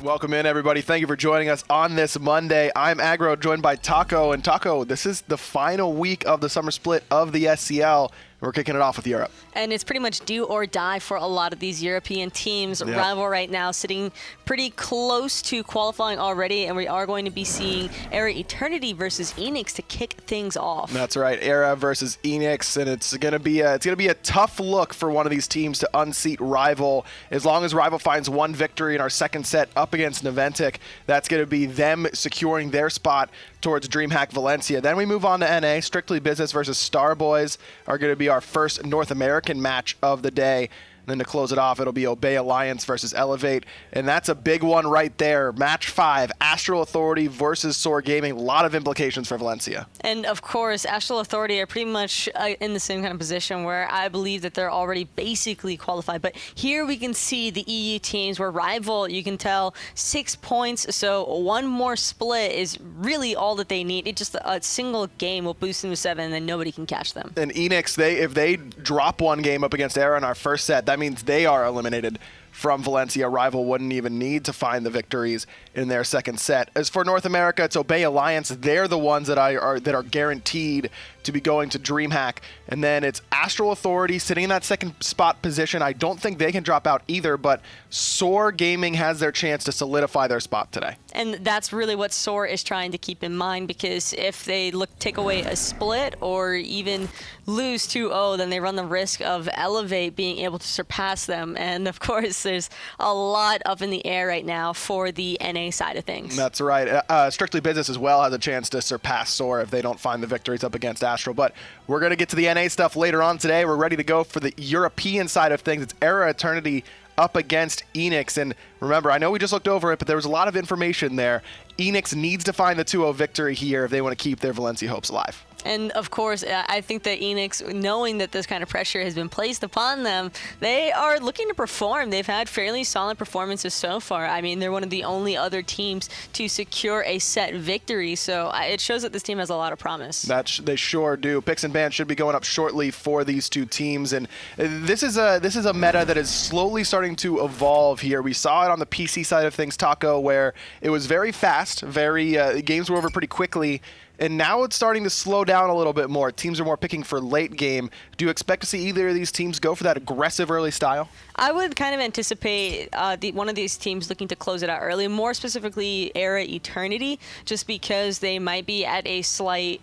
Welcome in, everybody. Thank you for joining us on this Monday. I'm Aggro, joined by Taco. And Taco, this is the final week of the summer split of the SCL. We're kicking it off with Europe. And it's pretty much do or die for a lot of these European teams. Yep. Rival right now sitting pretty close to qualifying already, and we are going to be seeing eRa Eternity versus Eanix to kick things off. That's right, eRa versus Eanix, and it's gonna be a tough look for one of these teams to unseat Rival. As long as Rival finds one victory in our second set up against Naventic, that's gonna be them securing their spot towards DreamHack Valencia. Then we move on to NA. Strictly Business versus Starboys are going to be our first North American match of the day. And then to close it off, it'll be Obey Alliance versus Elevate. And that's a big one right there. Match 5, Astral Authority versus Soar Gaming. A lot of implications for Valencia. And of course, Astral Authority are pretty much in the same kind of position where I believe that they're already basically qualified. But here we can see the EU teams where Rival, you can tell, 6 points. So one more split is really all that they need. It just a single game will boost them to 7, and then nobody can catch them. And Eanix, if they drop one game up against eRa in our first set, that means they are eliminated from Valencia. Rival wouldn't even need to find the victories in their second set. As for North America, it's Obey Alliance. They're the ones that are guaranteed to be going to DreamHack. And then it's Astral Authority sitting in that second spot position. I don't think they can drop out either, but Soar Gaming has their chance to solidify their spot today. And that's really what Soar is trying to keep in mind, because if they take away a split or even lose 2-0, then they run the risk of Elevate being able to surpass them. And of course, there's a lot up in the air right now for the NA side of things. That's right. Strictly Business as well has a chance to surpass Soar if they don't find the victories up against Astral. But we're going to get to the NA stuff later on today. We're ready to go for the European side of things. It's eRa Eternity up against Eanix. And remember, I know we just looked over it, but there was a lot of information there. Eanix needs to find the 2-0 victory here if they want to keep their Valencia hopes alive. And of course, I think that Eanix, knowing that this kind of pressure has been placed upon them, they are looking to perform. They've had fairly solid performances so far. I mean, they're one of the only other teams to secure a set victory, so it shows that this team has a lot of promise. They sure do. Picks and bans should be going up shortly for these two teams, and this is a meta that is slowly starting to evolve here. We saw it on the PC side of things, Taco, where it was very fast, games were over pretty quickly. And now it's starting to slow down a little bit more. Teams are more picking for late game. Do you expect to see either of these teams go for that aggressive early style? I would kind of anticipate one of these teams looking to close it out early, more specifically eRa Eternity, just because they might be at a slight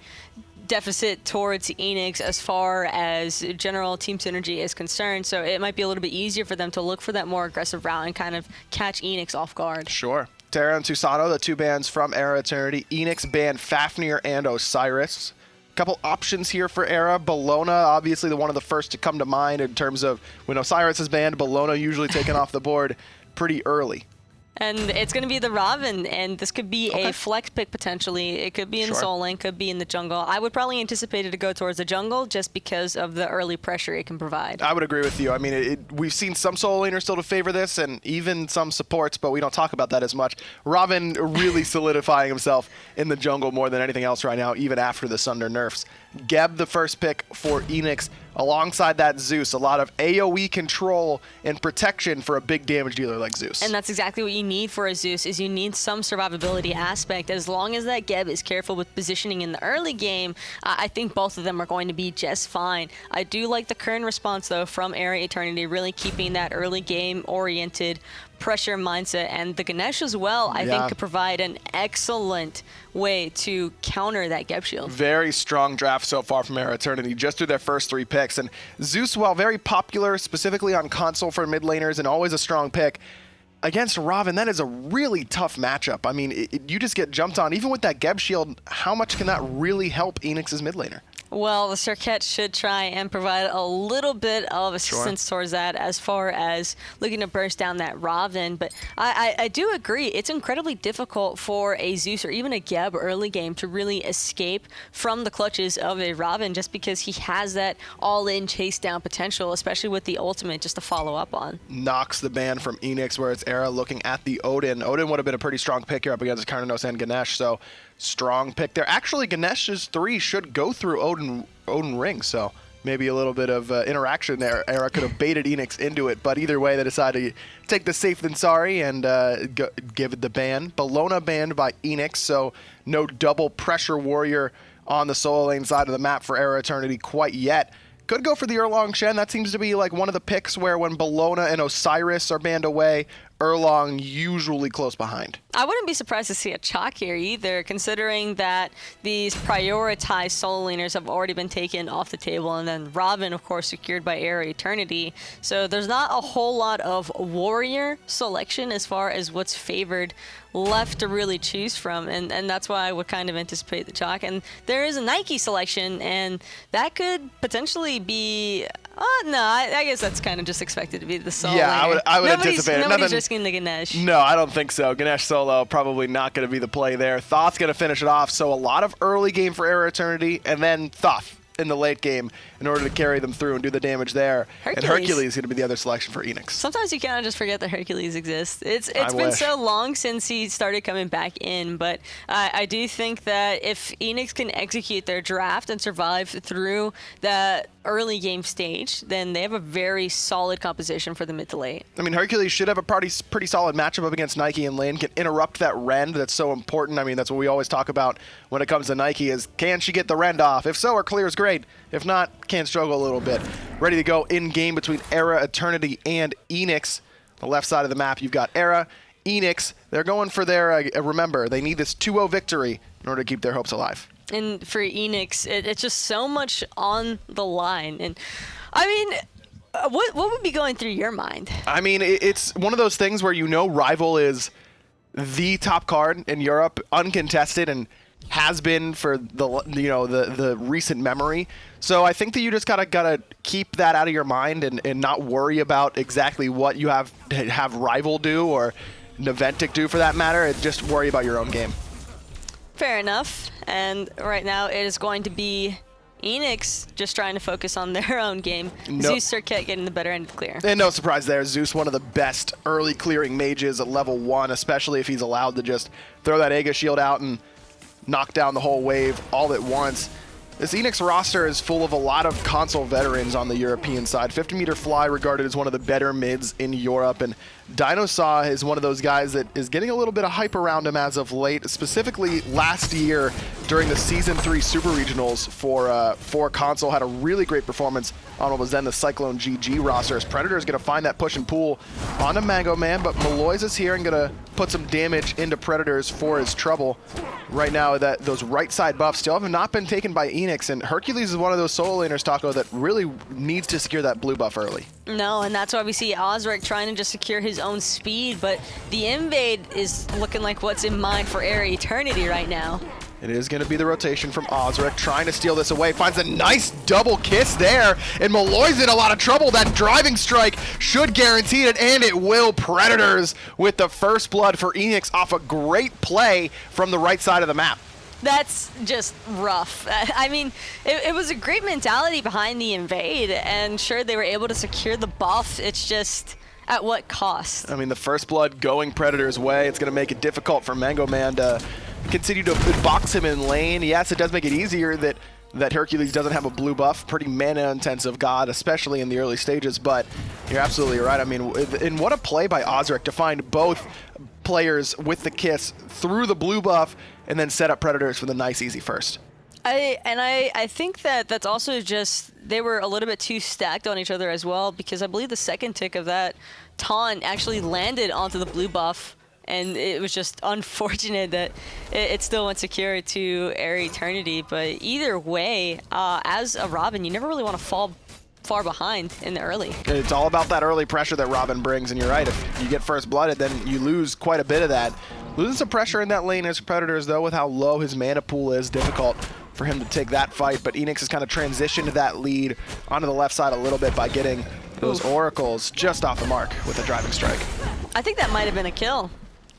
deficit towards Eanix as far as general team synergy is concerned. So it might be a little bit easier for them to look for that more aggressive route and kind of catch Eanix off guard. Sure. Terra and Tusano, the two bans from eRa Eternity. Eanix banned Fafnir and Osiris. Couple options here for eRa. Bellona, obviously one of the first to come to mind in terms of when Osiris is banned, Bellona usually taken off the board pretty early. And it's going to be the Ravana, and this could be a flex pick potentially. It could be in the Soul Lane, could be in the jungle. I would probably anticipate it to go towards the jungle just because of the early pressure it can provide. I would agree with you. I mean, we've seen some Soul Laners still to favor this, and even some supports, but we don't talk about that as much. Ravana really solidifying himself in the jungle more than anything else right now, even after the Sunder nerfs. Geb, the first pick for Eanix. Alongside that, Zeus. A lot of AoE control and protection for a big damage dealer like Zeus. And that's exactly what you need for a Zeus, is you need some survivability aspect. As long as that Geb is careful with positioning in the early game, I think both of them are going to be just fine. I do like the current response, though, from eRa Eternity, really keeping that early game-oriented pressure mindset, and the Ganesha as well, I think, could provide an excellent way to counter that Geb shield. Very strong draft so far from eRa Eternity, just through their first 3 picks. And Zeus, while very popular, specifically on console for mid laners and always a strong pick, against Ravana, that is a really tough matchup. I mean, you just get jumped on. Even with that Geb shield, how much can that really help Eanix's mid laner? Well, the Serqet should try and provide a little bit of assistance towards that as far as looking to burst down that Ravana. But I do agree, it's incredibly difficult for a Zeus or even a Geb early game to really escape from the clutches of a Ravana, just because he has that all-in chase down potential, especially with the ultimate just to follow up on. Knocks the ban from Eanix, where it's eRa looking at the Odin. Odin would have been a pretty strong pick here up against Cernunnos and Ganesh, so strong pick there. Actually, Ganesh's 3 should go through Odin Ring, so maybe a little bit of interaction there. eRa could have baited Eanix into it, but either way, they decided to take the safe than sorry and give it the ban. Bellona banned by Eanix, so no double pressure warrior on the solo lane side of the map for eRa Eternity quite yet. Could go for the Erlong Shen. That seems to be like one of the picks where when Bellona and Osiris are banned away, Erlong usually close behind. I wouldn't be surprised to see a chalk here either, considering that these prioritized solo laners have already been taken off the table, and then Ravana, of course, secured by eRa Eternity. So there's not a whole lot of warrior selection as far as what's favored left to really choose from, and that's why I would kind of anticipate the chalk. And there is a Nike selection, and that could potentially be... no, I guess that's kind of just expected to be the solo. Yeah, I would anticipate it. Nobody's risking the Ganesh. No, I don't think so. Ganesh solo probably not going to be the play there. Thoth's going to finish it off, so a lot of early game for eRa Eternity, and then Thoth in the late game in order to carry them through and do the damage there. Hercules. And Hercules is going to be the other selection for Eanix. Sometimes you kind of just forget that Hercules exists. It's been so long since he started coming back in, but I do think that if Eanix can execute their draft and survive through that early game stage, then they have a very solid composition for the mid to late. I mean, Hercules should have a pretty solid matchup up against Nike in lane, can interrupt that rend that's so important. I mean, that's what we always talk about when it comes to Nike is, can she get the rend off? If so, her clear is great. If not, can struggle a little bit. Ready to go in game between eRa Eternity and Eanix. The left side of the map, you've got eRa, Eanix. They're going for their, remember, they need this 2-0 victory in order to keep their hopes alive. And for Eanix, it's just so much on the line. And I mean, what would be going through your mind? I mean, it's one of those things where you know Rival is the top card in Europe, uncontested, and has been for the recent memory. So I think that you just gotta keep that out of your mind and not worry about exactly what you have Rival do or Naventic do for that matter. And just worry about your own game. Fair enough. And right now it is going to be Eanix just trying to focus on their own game. Zeus Serqet getting the better end of the clear. And no surprise there. Zeus, one of the best early clearing mages at level 1, especially if he's allowed to just throw that Aegis shield out and knock down the whole wave all at once. This Eanix roster is full of a lot of console veterans on the European side. 50-meter Fly regarded as one of the better mids in Europe, and DineOhSaw is one of those guys that is getting a little bit of hype around him as of late, specifically last year during the Season 3 Super Regionals for console, had a really great performance on what was then the Cyclone GG roster. As Predator is going to find that push and pull onto Mango Man, but Maloaise is here and going to put some damage into Predators for his trouble. Right now, those right side buffs still have not been taken by Eanix, and Hercules is one of those solo laners, Taco, that really needs to secure that blue buff early. No, and that's why we see Auzrik trying to just secure his own speed, but the invade is looking like what's in mind for eRa Eternity right now. It is going to be the rotation from Auzrik, trying to steal this away. Finds a nice double kiss there, and Maloaise in a lot of trouble. That driving strike should guarantee it, and it will. Predators with the first blood for Eanix off a great play from the right side of the map. That's just rough. I mean, it was a great mentality behind the invade, and sure, they were able to secure the buff. It's just... at what cost? I mean, the first blood going Predator's way. It's going to make it difficult for Mango Man to continue to box him in lane. Yes, it does make it easier that Hercules doesn't have a blue buff. Pretty mana-intensive god, especially in the early stages, but you're absolutely right. I mean, and what a play by Auzrik to find both players with the kiss through the blue buff and then set up Predators for the nice, easy first. I think that's also just they were a little bit too stacked on each other as well, because I believe the second tick of that taunt actually landed onto the blue buff, and it was just unfortunate that it still went secure to eRa Eternity. But either way, as a Robin, you never really want to fall far behind in the early. It's all about that early pressure that Robin brings, and you're right, if you get first blooded, then you lose quite a bit of that. Losing some pressure in that lane as Predators, though, with how low his mana pool is, difficult for him to take that fight, but Eanix has kind of transitioned that lead onto the left side a little bit by getting those oracles just off the mark with a driving strike. I think that might have been a kill.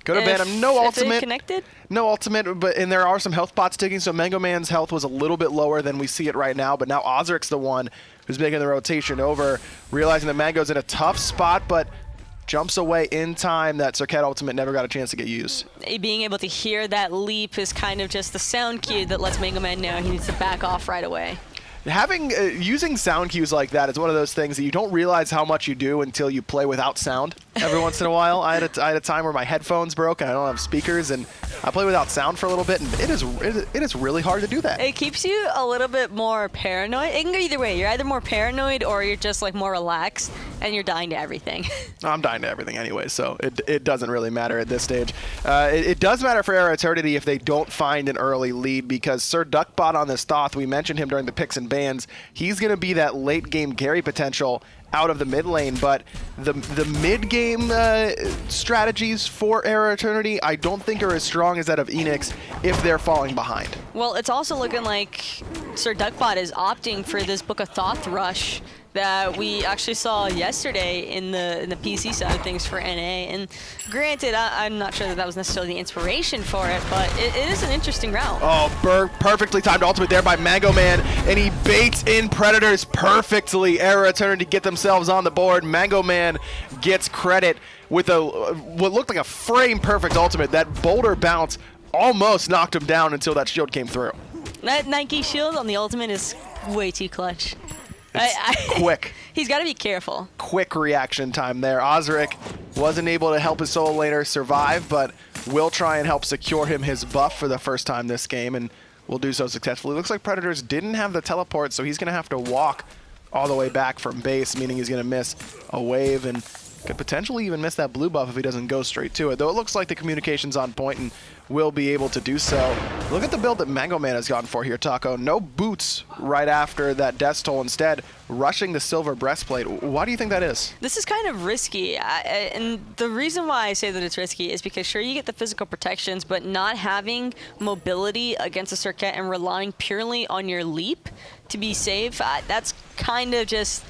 Could have been him. No ultimate. Connected? No ultimate, and there are some health pots ticking, so Mango Man's health was a little bit lower than we see it right now, but now Auzrik's the one who's making the rotation over, realizing that Mango's in a tough spot, but jumps away in time. That Serqet ultimate never got a chance to get used. Being able to hear that leap is kind of just the sound cue that lets Mango Man know he needs to back off right away. using sound cues like that is one of those things that you don't realize how much you do until you play without sound every once in a while. I had a time where my headphones broke and I don't have speakers, and I play without sound for a little bit, and it is really hard to do that. It keeps you a little bit more paranoid. It can go either way. You're either more paranoid or you're just like more relaxed and you're dying to everything. I'm dying to everything anyway, so it doesn't really matter at this stage. It does matter for eRa Eternity if they don't find an early lead, because Sirduckbot on this Thoth, we mentioned him during the picks and bans, he's going to be that late game carry potential out of the mid lane, but the mid game strategies for eRa Eternity I don't think are as strong as that of Eanix if they're falling behind. Well, it's also looking like Sirduckbot is opting for this Book of Thoth rush that we actually saw yesterday in the PC side of things for NA. And granted, I'm not sure that was necessarily the inspiration for it, but it is an interesting route. Oh, perfectly timed ultimate there by Mango Man, and he baits in Predators perfectly. eRa Eternity get themselves on the board. Mango Man gets credit with what looked like a frame-perfect ultimate. That boulder bounce almost knocked him down until that shield came through. That Nike shield on the ultimate is way too clutch. Quick. He's got to be careful. Quick reaction time there. Auzrik wasn't able to help his solo laner survive, but will try and help secure him his buff for the first time this game, and will do so successfully. Looks like Predators didn't have the teleport, so he's going to have to walk all the way back from base, meaning he's going to miss a wave and could potentially even miss that blue buff if he doesn't go straight to it. Though it looks like the communication's on point and will be able to do so. Look at the build that Mango Man has gone for here, Taco. No boots right after that Death Toll, instead rushing the silver breastplate. Why do you think that is? This is kind of risky, and the reason why I say that it's risky is because sure, you get the physical protections, but not having mobility against a Serqet and relying purely on your leap to be safe, that's kind of just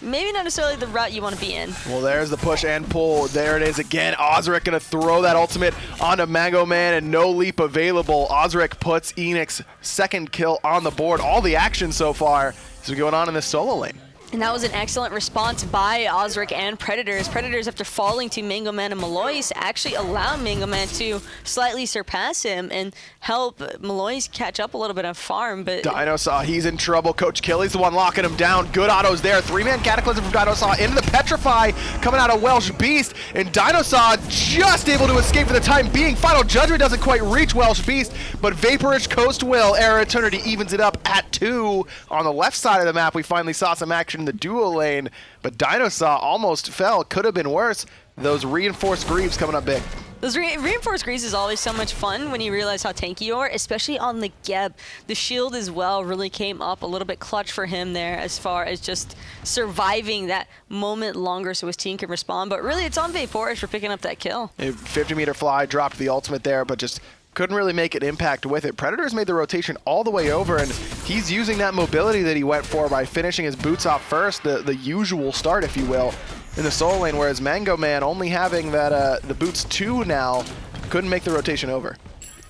maybe not necessarily the route you want to be in. Well, there's the push and pull. There it is again. Auzrik going to throw that ultimate onto Mango Man, and no leap available. Auzrik puts Eanix second kill on the board. All the action so far is going on in the solo lane. And that was an excellent response by Auzrik and Predators. Predators, after falling to Mango Man and Maloaise, actually allow Mango Man to slightly surpass him and help Maloaise catch up a little bit on farm. But DineOhSaw, he's in trouble. Coach Killy's the one locking him down. Good autos there. Three-man Cataclysm from DineOhSaw into the Petrify coming out of Welshbeastq. And DineOhSaw just able to escape for the time being. Final Judgment doesn't quite reach Welshbeastq, but Vaporish Coast will. eRa Eternity evens it up at 2. On the left side of the map, we finally saw some action in the duo lane, but DineOhSaw almost fell. Could have been worse. Those reinforced greaves coming up big. Those reinforced greaves is always so much fun when you realize how tanky you are, especially on the Geb. The shield as well really came up a little bit clutch for him there as far as just surviving that moment longer so his team can respond. But really, it's on Vaporish for picking up that kill. A 50-meter fly dropped the ultimate there, but just couldn't really make an impact with it. Predators made the rotation all the way over, and he's using that mobility that he went for by finishing his boots off first, the usual start, if you will, in the solo lane, whereas Mango Man only having that the boots 2 now couldn't make the rotation over.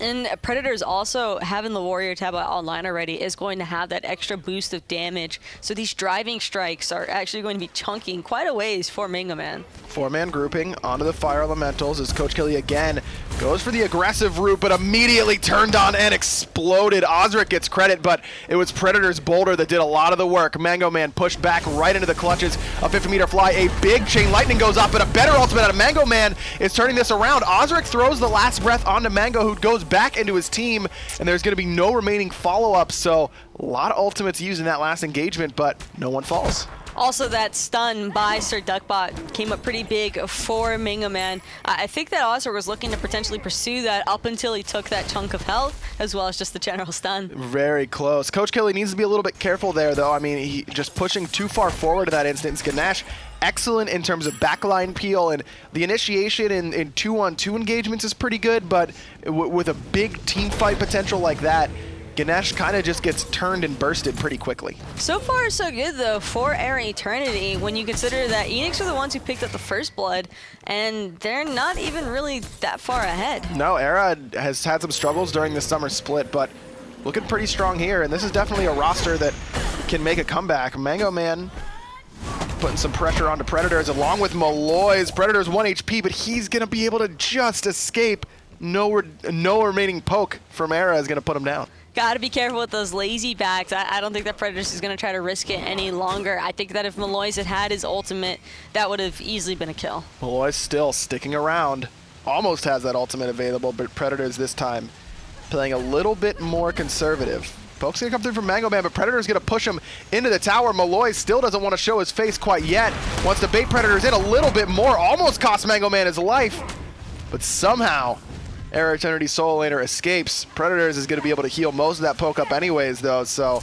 And Predators also having the Warrior tab online already is going to have that extra boost of damage. So these driving strikes are actually going to be chunking quite a ways for Mango Man. 4-man grouping onto the Fire Elementals as Coach Killy again goes for the aggressive route, but immediately turned on and exploded. Auzrik gets credit, but it was Predator's boulder that did a lot of the work. Mango Man pushed back right into the clutches. A 50-meter fly, a big chain lightning goes off, but a better ultimate out of Mango Man is turning this around. Auzrik throws the last breath onto Mango, who goes back into his team, and there's going to be no remaining follow-up, so a lot of ultimates used in that last engagement, but no one falls. Also, that stun by Sirduckbot came up pretty big for Mango Man. I think that Auzrik was looking to potentially pursue that up until he took that chunk of health, as well as just the general stun. Very close. Coach Killy needs to be a little bit careful there, though. I mean, he just pushing too far forward at that instance. Ganesha, excellent in terms of backline peel, and the initiation in 2-on-2 engagements is pretty good, but with a big team fight potential like that, Ganesha kind of just gets turned and bursted pretty quickly. So far, so good, though, for eRa Eternity, when you consider that Eanix are the ones who picked up the first blood, and they're not even really that far ahead. No, eRa has had some struggles during the summer split, but looking pretty strong here, and this is definitely a roster that can make a comeback. Mango Man putting some pressure onto Predators along with Maloaise. Predators 1 HP, but he's going to be able to just escape. No remaining poke from eRa is going to put him down. Got to be careful with those lazy backs. I don't think that Predators is going to try to risk it any longer. I think that if Maloaise had his ultimate, that would have easily been a kill. Maloaise still sticking around. Almost has that ultimate available, but Predators this time playing a little bit more conservative. Poke's going to come through from Mango Man, but Predator's going to push him into the tower. Maloaise still doesn't want to show his face quite yet. Wants to bait Predators in a little bit more. Almost cost Mango Man his life. But somehow, eRa Eternity Soul Laner escapes. Predators is going to be able to heal most of that poke up anyways, though, so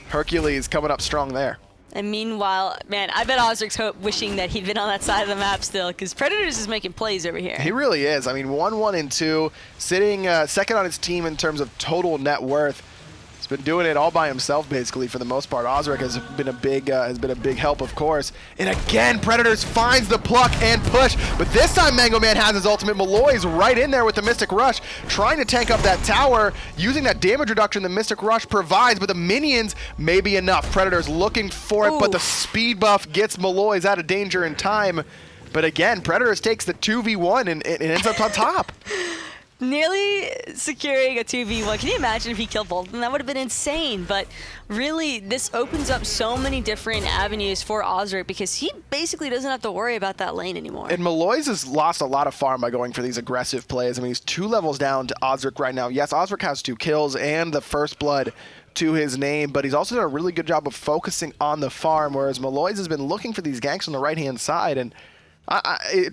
Hercules coming up strong there. And meanwhile, man, I bet Auzrik's wishing that he'd been on that side of the map still, because Predators is making plays over here. He really is. I mean, 1-1-2, sitting second on his team in terms of total net worth. He's been doing it all by himself, basically, for the most part. Auzrik has been a big help, of course. And again, Predators finds the pluck and push, but this time Mango Man has his ultimate. Maloaise right in there with the Mystic Rush, trying to tank up that tower, using that damage reduction the Mystic Rush provides, but the minions may be enough. Predators looking for it, but the speed buff gets Maloaise out of danger in time. But again, Predators takes the 2v1 and it ends up on top. Nearly securing a 2v1. Can you imagine if he killed both of them? That would have been insane. But really, this opens up so many different avenues for Auzrik because he basically doesn't have to worry about that lane anymore. And Maloaise has lost a lot of farm by going for these aggressive plays. I mean, he's 2 levels down to Auzrik right now. Yes, Auzrik has 2 kills and the first blood to his name, but he's also done a really good job of focusing on the farm, whereas Maloaise has been looking for these ganks on the right-hand side, and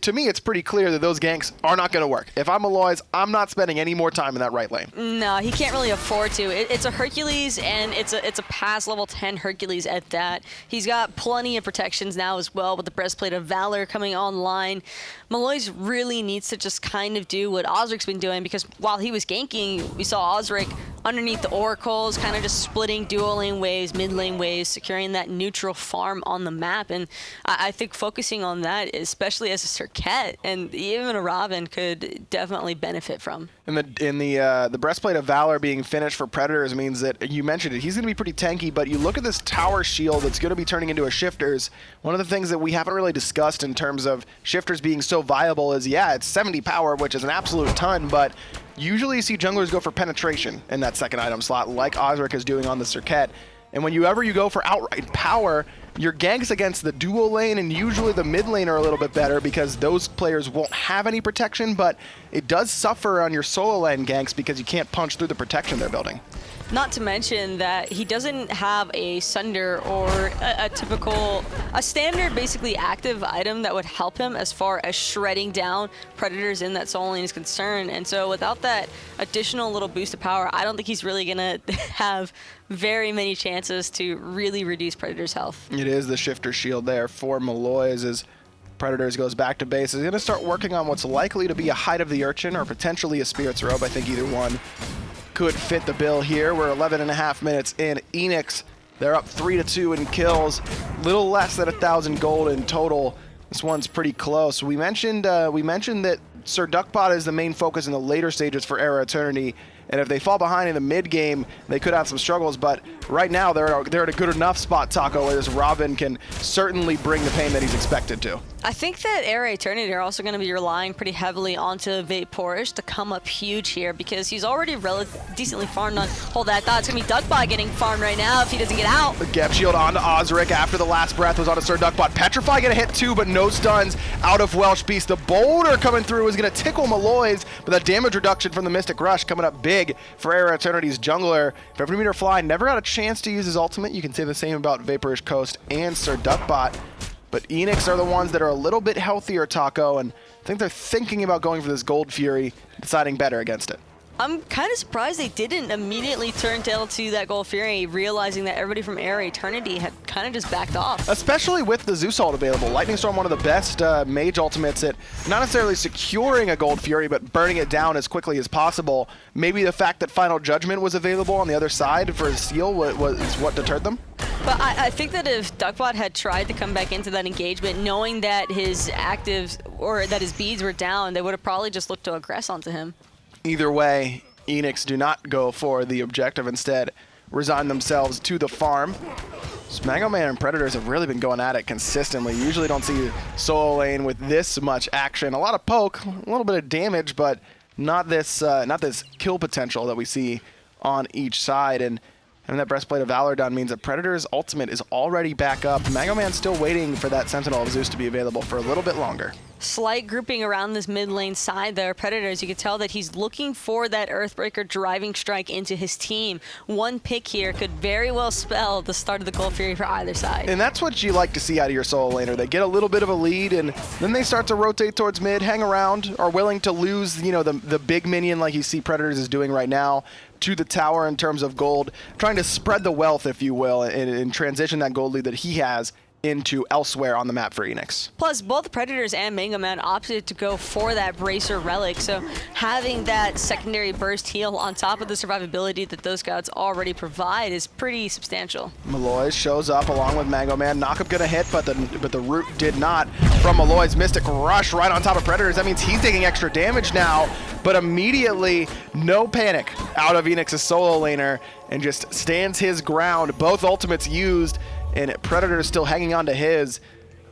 to me, it's pretty clear that those ganks are not going to work. If I'm Maloaise, I'm not spending any more time in that right lane. No, he can't really afford to. It's a Hercules, and it's a past level 10 Hercules at that. He's got plenty of protections now as well, with the Breastplate of Valor coming online. Maloaise really needs to just kind of do what Auzrik's been doing, because while he was ganking, we saw Auzrik underneath the oracles, kind of just splitting dual lane waves, mid lane waves, securing that neutral farm on the map. And I think focusing on that, especially as a Serqet and even a Ravana, could definitely benefit from. And the Breastplate of Valor being finished for Predators means that, you mentioned it, he's going to be pretty tanky, but you look at this tower shield that's going to be turning into a Shifters. One of the things that we haven't really discussed in terms of Shifters being so viable is, yeah, it's 70 power, which is an absolute ton, but usually you see junglers go for penetration in that second item slot, like Auzrik is doing on the Serqet. And whenever you go for outright power, your ganks against the dual lane and usually the mid lane are a little bit better because those players won't have any protection, but it does suffer on your solo lane ganks because you can't punch through the protection they're building. Not to mention that he doesn't have a Sunder or a standard basically active item that would help him as far as shredding down Predators in that solo lane is concerned. And so without that additional little boost of power, I don't think he's really going to have very many chances to really reduce Predators' health. It is the Shifter shield there for Maloaise as Predators goes back to base. He's going to start working on what's likely to be a Hide of the Urchin or potentially a Spirit's Robe. I think either one could fit the bill here. We're 11.5 minutes in. Eanix, they're up 3-2 in kills. Little less than 1,000 gold in total. This one's pretty close. We mentioned that Sirduckbot is the main focus in the later stages for eRa Eternity, and if they fall behind in the mid game, they could have some struggles. But right now, they're at a good enough spot, Taco, as Ravana can certainly bring the pain that he's expected to. I think that eRa Eternity are also going to be relying pretty heavily onto Vaporish to come up huge here, because he's already decently farmed on. Hold that thought. It's going to be Duckbot getting farmed right now if he doesn't get out. The Gap Shield onto Auzrik after the last breath was on a Sirduckbot. Petrify going to hit 2, but no stuns out of Welshbeastq. The Boulder coming through is going to tickle Maloaise, but that damage reduction from the Mystic Rush coming up big for eRa Eternity's jungler. 50-meter Fly never got a chance to use his ultimate. You can say the same about Vaporish Coast and Sirduckbot. But Eanix are the ones that are a little bit healthier, Taco, and I think they're thinking about going for this Gold Fury, deciding better against it. I'm kind of surprised they didn't immediately turn tail to that Gold Fury, realizing that everybody from eRa Eternity had kind of just backed off. Especially with the Zeus ult available. Lightning Storm, one of the best mage ultimates at not necessarily securing a Gold Fury, but burning it down as quickly as possible. Maybe the fact that Final Judgment was available on the other side for Seal was what deterred them? But I think that if Duckbot had tried to come back into that engagement, knowing that his actives or that his beads were down, they would have probably just looked to aggress onto him. Either way, Eanix do not go for the objective. Instead, resign themselves to the farm. So Mango Man and Predators have really been going at it consistently. You usually don't see solo lane with this much action. A lot of poke, a little bit of damage, but not this kill potential that we see on each side. And having that Breastplate of Valor done means that Predator's ultimate is already back up. Mango Man's still waiting for that Sentinel of Zeus to be available for a little bit longer. Slight grouping around this mid lane side there. Predators, you can tell that he's looking for that Earthbreaker driving strike into his team. One pick here could very well spell the start of the Gold Fury for either side. And that's what you like to see out of your solo laner. They get a little bit of a lead, and then they start to rotate towards mid, hang around, are willing to lose, you know, the big minion like you see Predators is doing right now to the tower in terms of gold, trying to spread the wealth, if you will, and transition that gold lead that he has into elsewhere on the map for Eanix. Plus, both Predators and Mango Man opted to go for that Bracer Relic, so having that secondary burst heal on top of the survivability that those gods already provide is pretty substantial. Maloaise shows up along with Mango Man. Knockup gonna hit, but the root did not. From Maloaise, Mystic Rush right on top of Predators. That means he's taking extra damage now, but immediately, no panic out of Eanix's solo laner and just stands his ground. Both ultimates used, and Predator is still hanging on to his.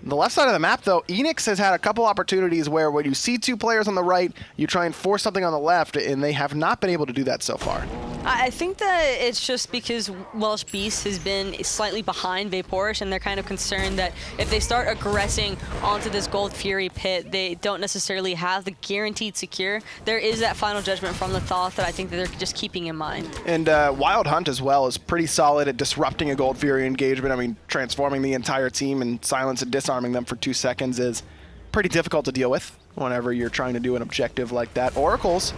The left side of the map, though, Eanix has had a couple opportunities where when you see two players on the right, you try and force something on the left, and they have not been able to do that so far. I think that it's just because Welshbeastq has been slightly behind Vaporish, and they're kind of concerned that if they start aggressing onto this Gold Fury pit, they don't necessarily have the guaranteed secure. There is that final judgment from the Thoth that I think that they're just keeping in mind. And Wild Hunt as well is pretty solid at disrupting a Gold Fury engagement. I mean, transforming the entire team and silence and disarming them for 2 seconds is pretty difficult to deal with whenever you're trying to do an objective like that. Oracles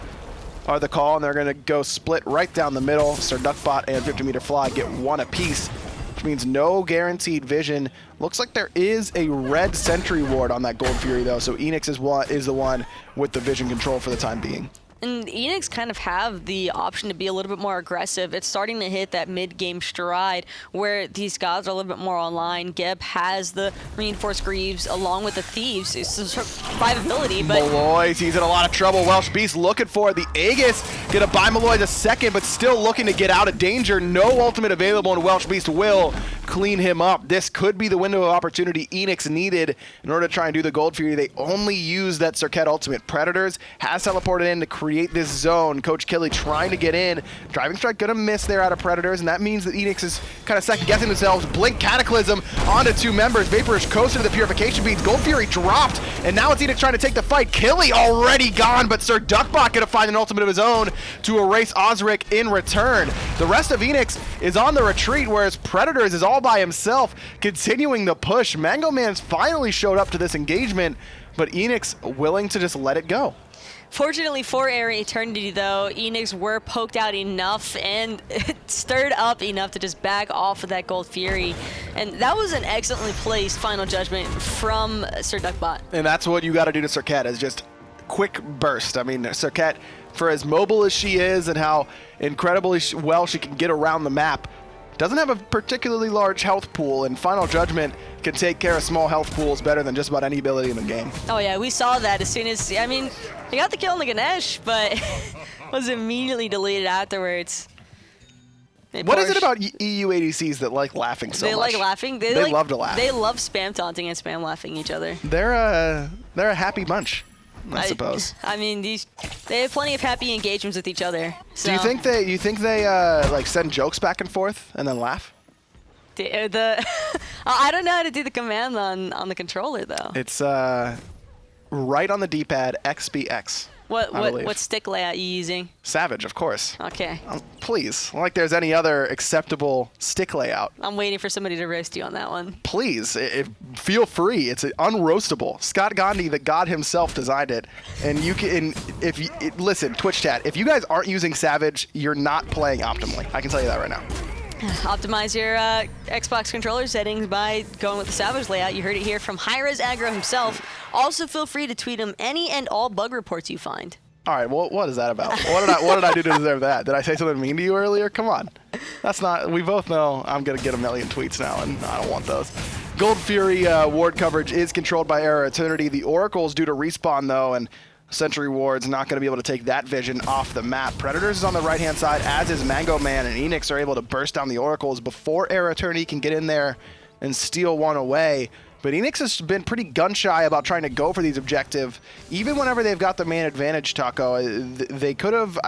are the call, and they're going to go split right down the middle. Sirduckbot and 50-meter Fly get one apiece, which means no guaranteed vision. Looks like there is a red sentry ward on that Gold Fury, though, so Eanix is the one with the vision control for the time being. And Eanix kind of have the option to be a little bit more aggressive. It's starting to hit that mid-game stride where these gods are a little bit more online. Geb has the Reinforced Greaves along with the Thieves. It's survivability, but... Maloaise, he's in a lot of trouble. Welshbeastq looking for the Aegis. Gonna buy Maloaise a second, but still looking to get out of danger. No ultimate available, and Welshbeastq will clean him up. This could be the window of opportunity Eanix needed in order to try and do the Gold Fury. They only use that Serqet ultimate. Predators has teleported in to create this zone. Coach Killy trying to get in. Driving Strike gonna miss there out of Predators, and that means that Eanix is kind of second-guessing themselves. Blink Cataclysm onto 2 members. Vaporish coasted to the Purification Beads. Gold Fury dropped, and now it's Eanix trying to take the fight. Killy already gone, but Sirduckbot gonna find an ultimate of his own to erase Auzrik in return. The rest of Eanix is on the retreat, whereas Predators is all by himself, continuing the push. Mango Man's finally showed up to this engagement, but Eanix willing to just let it go. Fortunately for eRa Eternity, though, Eanix were poked out enough and stirred up enough to just back off of that Gold Fury. And that was an excellently placed final judgment from Sirduckbot. And that's what you got to do to Serqet, is just quick burst. I mean, Serqet, for as mobile as she is and how incredibly well she can get around the map, doesn't have a particularly large health pool, and Final Judgment can take care of small health pools better than just about any ability in the game. Oh yeah, we saw that as soon as, I mean, he got the kill on the Ganesh, but was immediately deleted afterwards. What is it about EU ADCs that like laughing so much? They like laughing? They love to laugh. They love spam taunting and spam laughing each other. They're a happy bunch, I suppose. I mean, they have plenty of happy engagements with each other. So. Do you think they like send jokes back and forth and then laugh? I don't know how to do the command on the controller though. It's right on the D-pad, XBX. What stick layout you using? Savage, of course. Okay. Please, like there's any other acceptable stick layout. I'm waiting for somebody to roast you on that one. Please, feel free. It's unroastable. Scott Gandhi, the god himself, designed it, and you can. Listen, Twitch chat. If you guys aren't using Savage, you're not playing optimally. I can tell you that right now. Optimize your Xbox controller settings by going with the Savage layout. You heard it here from hi-rez aggro himself. Also, feel free to tweet him any and all bug reports you find. All right, well, what is that about? What did I do to deserve that? Did I say something mean to you earlier? Come on. That's not. We both know I'm gonna get a million tweets now, and I don't want those. Gold Fury ward coverage is controlled by eRa Eternity. The Oracle's due to respawn though, and Sentry Ward's not going to be able to take that vision off the map. Predators is on the right-hand side, as is Mango Man, and Eanix are able to burst down the Oracles before eRa Eternity can get in there and steal one away. But Eanix has been pretty gun-shy about trying to go for these objectives. Even whenever they've got the man advantage, Taco, they could have...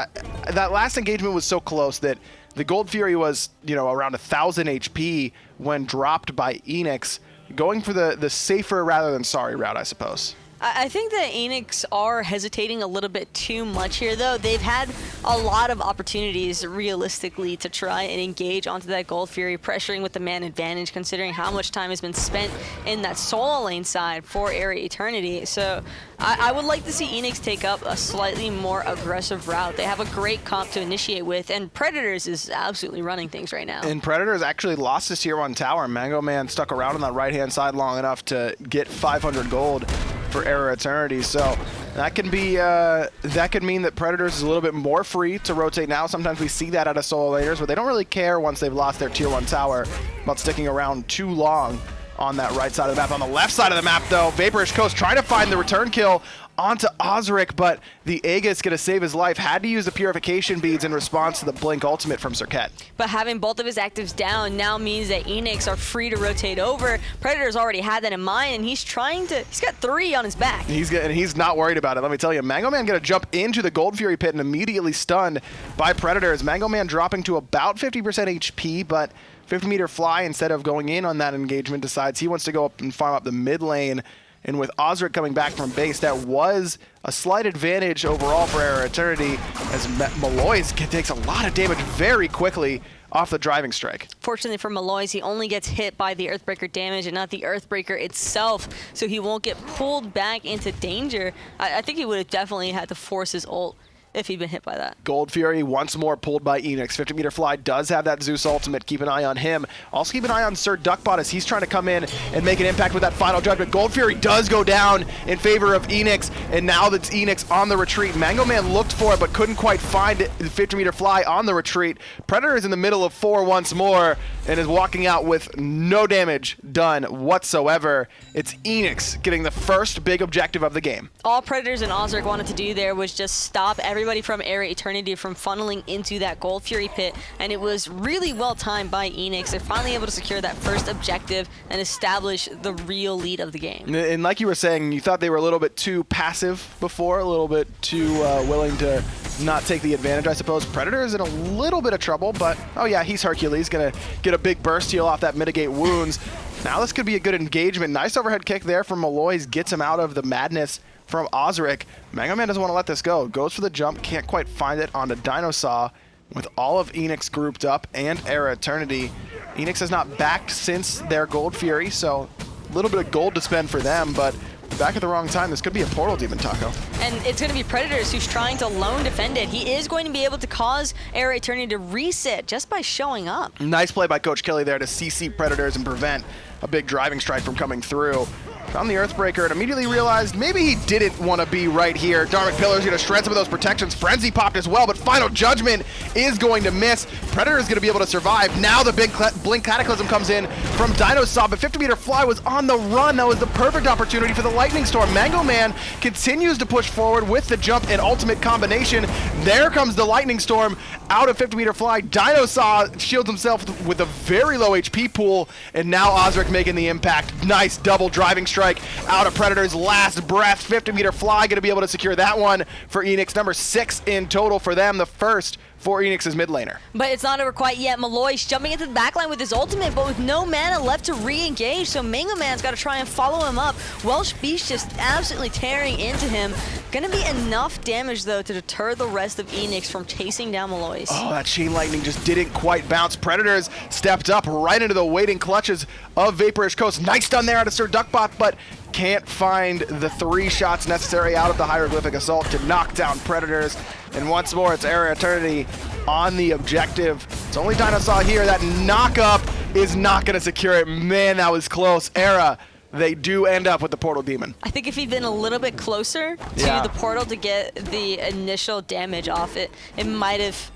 that last engagement was so close that the Gold Fury was, you know, around 1,000 HP when dropped by Eanix, going for the safer rather than sorry route, I suppose. I think that Eanix are hesitating a little bit too much here, though. They've had a lot of opportunities, realistically, to try and engage onto that Gold Fury, pressuring with the man advantage, considering how much time has been spent in that solo lane side for eRa Eternity. So I would like to see Eanix take up a slightly more aggressive route. They have a great comp to initiate with, and Predators is absolutely running things right now. And Predators actually lost this tier 1 tower. Mango Man stuck around on that right-hand side long enough to get 500 gold for eRa Eternity, so that can be that could mean that Predators is a little bit more free to rotate now. Sometimes we see that out of solo laners, but they don't really care once they've lost their tier 1 tower about sticking around too long on that right side of the map. On the left side of the map, though, Vaporish Coast trying to find the return kill onto Auzrik, but the Aegis going to save his life. Had to use the Purification Beads in response to the Blink ultimate from Serqet. But having both of his actives down now means that Eanix are free to rotate over. Predator's already had that in mind, and he's trying to... He's got 3 on his back. He's not worried about it. Let me tell you, Mango Man going to jump into the Gold Fury pit and immediately stunned by Predators. Mango Man dropping to about 50% HP, but 50-meter fly, instead of going in on that engagement, decides he wants to go up and farm up the mid lane. And with Auzrik coming back from base, that was a slight advantage overall for eRa Eternity, as Maloaise takes a lot of damage very quickly off the driving strike. Fortunately for Maloaise, he only gets hit by the Earthbreaker damage and not the Earthbreaker itself, so he won't get pulled back into danger. I think he would have definitely had to force his ult if he'd been hit by that. Gold Fury once more pulled by Eanix. 50-meter fly does have that Zeus ultimate. Keep an eye on him. Also keep an eye on Sirduckbot as he's trying to come in and make an impact with that final judgment. Gold Fury does go down in favor of Eanix, and now that's Eanix on the retreat. Mango Man looked for it but couldn't quite find it. The 50-meter fly on the retreat. Predator is in the middle of 4 once more and is walking out with no damage done whatsoever. It's Eanix getting the first big objective of the game. All Predators and Auzrik wanted to do there was just stop everybody from eRa Eternity from funneling into that Gold Fury pit, and it was really well timed by Eanix. They're finally able to secure that first objective and establish the real lead of the game. And like you were saying, you thought they were a little bit too passive before, a little bit too willing to not take the advantage, I suppose. Predator is in a little bit of trouble, but oh yeah, he's Hercules, gonna get a big burst heal off that mitigate wounds. Now this could be a good engagement. Nice overhead kick there from Maloaise, gets him out of the madness from Auzrik. Mango Man doesn't want to let this go. Goes for the jump, can't quite find it onto DineOhSaw with all of Eanix grouped up and eRa Eternity. Eanix has not backed since their Gold Fury, so a little bit of gold to spend for them, but back at the wrong time. This could be a portal demon, Taco. And it's going to be Predators who's trying to lone defend it. He is going to be able to cause eRa Eternity to reset just by showing up. Nice play by Coach Killy there to CC Predators and prevent a big driving strike from coming through. Found the Earthbreaker and immediately realized maybe he didn't want to be right here. Dharmic Pillar's going to shred some of those protections. Frenzy popped as well, but Final Judgment is going to miss. Predator is going to be able to survive. Now the big Blink Cataclysm comes in from DineOhSaw, but 50-meter fly was on the run. That was the perfect opportunity for the Lightning Storm. Mango Man continues to push forward with the jump and ultimate combination. There comes the Lightning Storm out of 50-meter fly. DineOhSaw shields himself with a very low HP pool, and now Auzrik making the impact. Nice double driving strike out of Predator's last breath. 50-meter fly going to be able to secure that one for Eanix. Number 6 in total for them, the first for Eanix's mid laner. But it's not over quite yet. Maloaise jumping into the backline with his ultimate, but with no mana left to re-engage, so Mango Man's got to try and follow him up. Welshbeastq just absolutely tearing into him. Gonna be enough damage, though, to deter the rest of Eanix from chasing down Maloaise. Oh, that Chain Lightning just didn't quite bounce. Predators stepped up right into the waiting clutches of Vaporish Coast. Nice stun there out of Sirduckbot, but can't find the 3 shots necessary out of the Hieroglyphic Assault to knock down Predators. And once more, it's eRa Eternity on the objective. It's only DineOhSaw here. That knock-up is not going to secure it. Man, that was close. eRa, they do end up with the Portal Demon. I think if he'd been a little bit closer to the portal to get the initial damage off it, it might have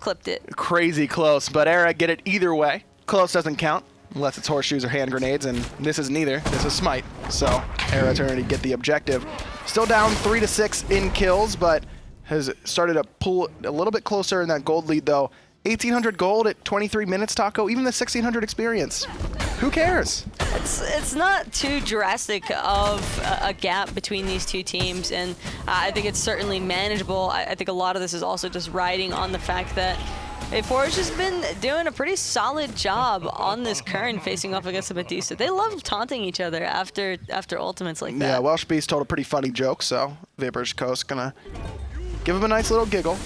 clipped it. Crazy close, but eRa get it either way. Close doesn't count unless it's horseshoes or hand grenades, and this is neither. This is Smite, so eRa Eternity get the objective. Still down 3-6 in kills, but has started to pull a little bit closer in that gold lead, though. 1,800 gold at 23 minutes, Taco, even the 1,600 experience. who cares? It's not too drastic of a gap between these two teams, and I think it's certainly manageable. I think a lot of this is also just riding on the fact that eForge has been doing a pretty solid job on this Kern facing off against the Medusa. They love taunting each other after ultimates like that. Yeah, Welshbeastq told a pretty funny joke, so Vipersco's gonna give him a nice little giggle.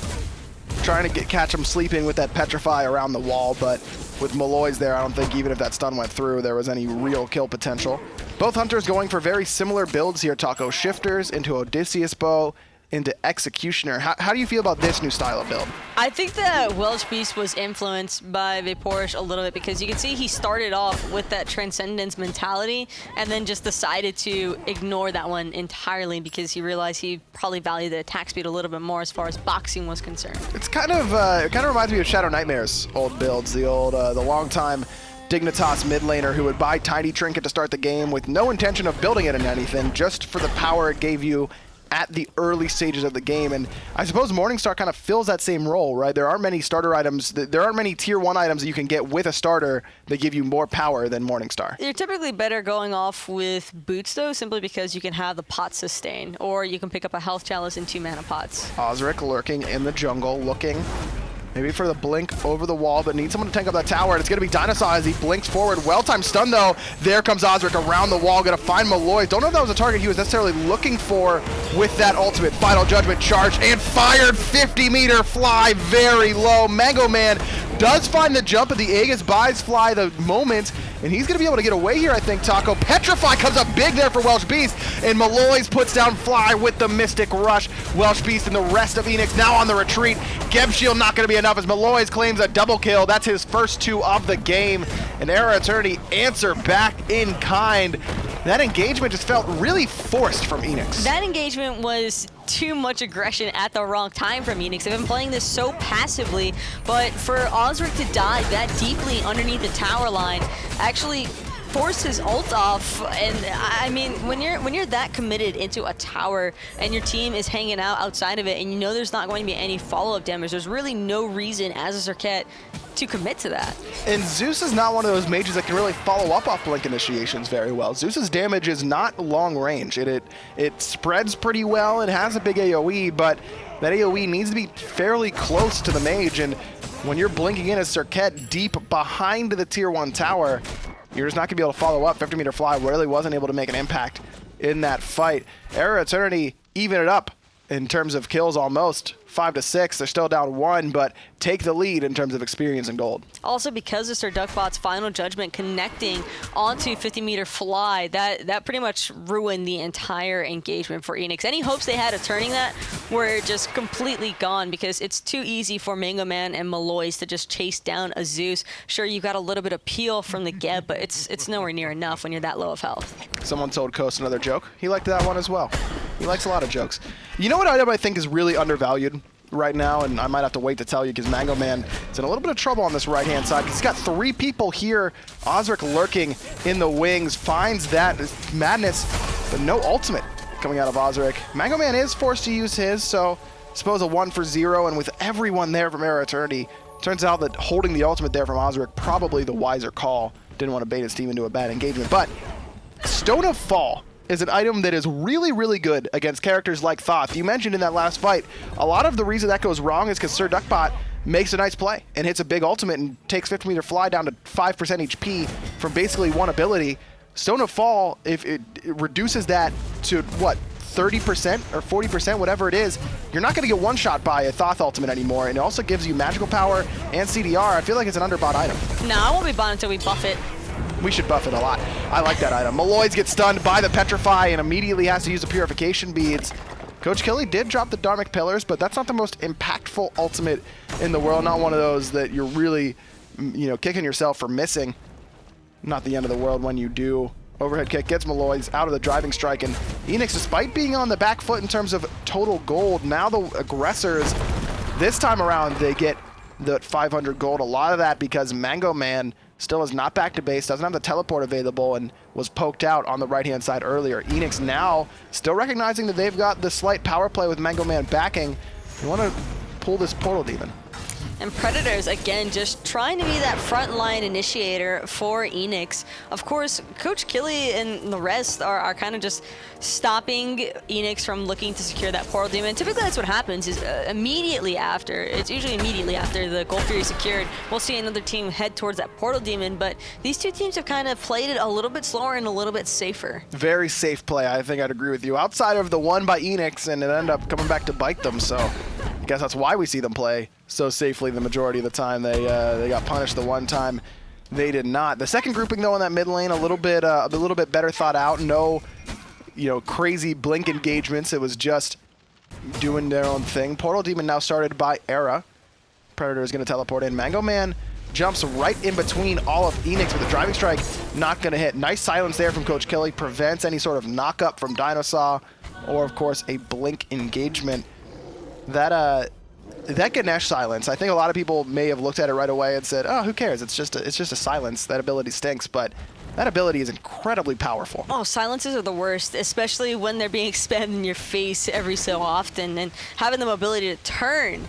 Trying to catch him sleeping with that Petrify around the wall, but with Maloaise there, I don't think even if that stun went through, there was any real kill potential. Both hunters going for very similar builds here. Taco Shifters into Odysseus Bow, into Executioner. How do you feel about this new style of build? I think that Welshbeastq was influenced by Vaporish a little bit, because you can see he started off with that Transcendence mentality and then just decided to ignore that one entirely because he realized he probably valued the attack speed a little bit more as far as boxing was concerned. It's kind of reminds me of Shadow Nightmare's old builds, the long-time Dignitas mid laner who would buy Tiny Trinket to start the game with no intention of building it in anything, just for the power it gave you at the early stages of the game. And I suppose Morningstar kind of fills that same role, right? There aren't many starter items, there aren't many tier 1 items that you can get with a starter that give you more power than Morningstar. You're typically better going off with boots though, simply because you can have the pot sustain, or you can pick up a health chalice in 2 mana pots. Auzrik lurking in the jungle, looking maybe for the blink over the wall, but needs someone to tank up that tower, and it's going to be DineOhSaw as he blinks forward. Well-timed stun, though. There comes Auzrik around the wall, going to find Maloaise. Don't know if that was a target he was necessarily looking for with that ultimate. Final Judgment charge and fired 50-meter fly very low. Mango Man does find the jump, but the Aegis buys Fly the moment, and he's going to be able to get away here, I think, Taco. Petrify comes up big there for Welshbeastq, and Maloaise puts down Fly with the Mystic Rush. Welshbeastq and the rest of Eanix now on the retreat. Geb Shield not going to be enough as Maloaise claims a double kill. That's his first 2 of the game. And eRa Eternity answer back in kind. That engagement just felt really forced from Eanix. That engagement was too much aggression at the wrong time from Eanix. They've been playing this so passively, but for Auzrik to dive that deeply underneath the tower line actually forced his ult off. And I mean, when you're that committed into a tower and your team is hanging out outside of it and you know there's not going to be any follow-up damage, there's really no reason as a Serqet to commit to that. And Zeus is not one of those mages that can really follow up off blink initiations very well. Zeus's damage is not long range. It spreads pretty well. It has a big AoE, but that AoE needs to be fairly close to the mage. And when you're blinking in as Serqet deep behind the tier 1 tower, you're just not going to be able to follow up. 50-meter fly really wasn't able to make an impact in that fight. eRa Eternity even it up in terms of kills almost. 5-6, they're still down 1, but take the lead in terms of experience and gold. Also, because of Sirduckbot's Final Judgment connecting onto 50-meter fly, that pretty much ruined the entire engagement for Eanix. Any hopes they had of turning that were just completely gone, because it's too easy for Mango Man and Maloaise to just chase down a Zeus. Sure, you've got a little bit of peel from the Geb, but it's nowhere near enough when you're that low of health. Someone told Coast another joke. He liked that one as well. He likes a lot of jokes. You know what item I think is really undervalued right now, and I might have to wait to tell you because Mango Man is in a little bit of trouble on this right-hand side. He's got 3 people here. Auzrik lurking in the wings, finds that madness, but no ultimate coming out of Auzrik. Mango Man is forced to use his, so I suppose a 1 for 0, and with everyone there from eRa Eternity, turns out that holding the ultimate there from Auzrik probably the wiser call. Didn't want to bait his team into a bad engagement, but Stone of Fall is an item that is really, really good against characters like Thoth. You mentioned in that last fight, a lot of the reason that goes wrong is because Sirduckbot makes a nice play and hits a big ultimate and takes 50-meter fly down to 5% HP from basically 1 ability. Stone of Fall, if it reduces that to, what, 30% or 40%, whatever it is, you're not going to get one-shot by a Thoth ultimate anymore, and it also gives you magical power and CDR. I feel like it's an underbought item. No, I won't be bought until we buff it. We should buff it a lot. I like that item. Maloaise gets stunned by the Petrify and immediately has to use the Purification Beads. Coach Killy did drop the Dharmic Pillars, but that's not the most impactful ultimate in the world. Not one of those that you're really, kicking yourself for missing. Not the end of the world when you do. Overhead kick gets Maloaise out of the driving strike, and Eanix, despite being on the back foot in terms of total gold, now the aggressors, this time around, they get the 500 gold. A lot of that because Mango Man still is not back to base, doesn't have the teleport available, and was poked out on the right-hand side earlier. Eanix now still recognizing that they've got the slight power play with Mango Man backing. You want to pull this Portal Demon. And Predators, again, just trying to be that frontline initiator for Eanix. Of course, Coach Killy and the rest are kind of just stopping Eanix from looking to secure that Portal Demon. Typically, that's what happens is immediately after, it's usually immediately after the Gold Fury is secured, we'll see another team head towards that Portal Demon, but these two teams have kind of played it a little bit slower and a little bit safer. Very safe play, I think I'd agree with you. Outside of the one by Eanix, and it ended up coming back to bite them, so I guess that's why we see them play so safely the majority of the time. They got punished the one time they did not. The second grouping though in that mid lane, a little bit better thought out. No, crazy blink engagements. It was just doing their own thing. Portal Demon now started by eRa. Predator is going to teleport in. Mango Man jumps right in between all of Eanix with a driving strike. Not going to hit. Nice silence there from Coach Killy. Prevents any sort of knock-up from DineOhSaw, or of course a blink engagement. That Ganesh silence, I think a lot of people may have looked at it right away and said, oh, who cares? It's just a silence. That ability stinks, but that ability is incredibly powerful. Oh, silences are the worst, especially when they're being spammed in your face every so often, and having the mobility to turn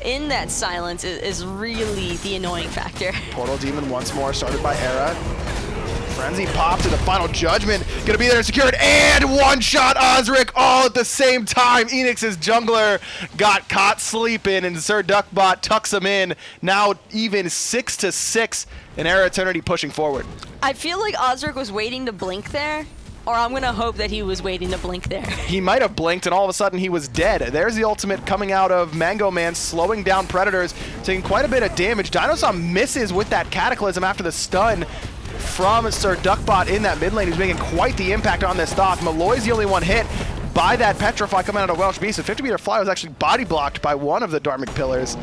in that silence is really the annoying factor. Portal Demon once more started by eRa. Frenzy pop to the final judgment. Gonna be there secured and one-shot Auzrik all at the same time. Eanix's jungler got caught sleeping and Sirduckbot tucks him in. Now even 6-6 and eRa Eternity pushing forward. I feel like Auzrik was waiting to blink there, or I'm gonna hope that he was waiting to blink there. He might have blinked and all of a sudden he was dead. There's the ultimate coming out of Mango Man, slowing down Predators, taking quite a bit of damage. DineOhSaw misses with that Cataclysm after the stun from Sirduckbot in that mid lane. He's making quite the impact on this Thoth. Maloaise the only one hit by that Petrify coming out of Welshbeastq. The 50-meter fly was actually body blocked by one of the Dharmic pillars.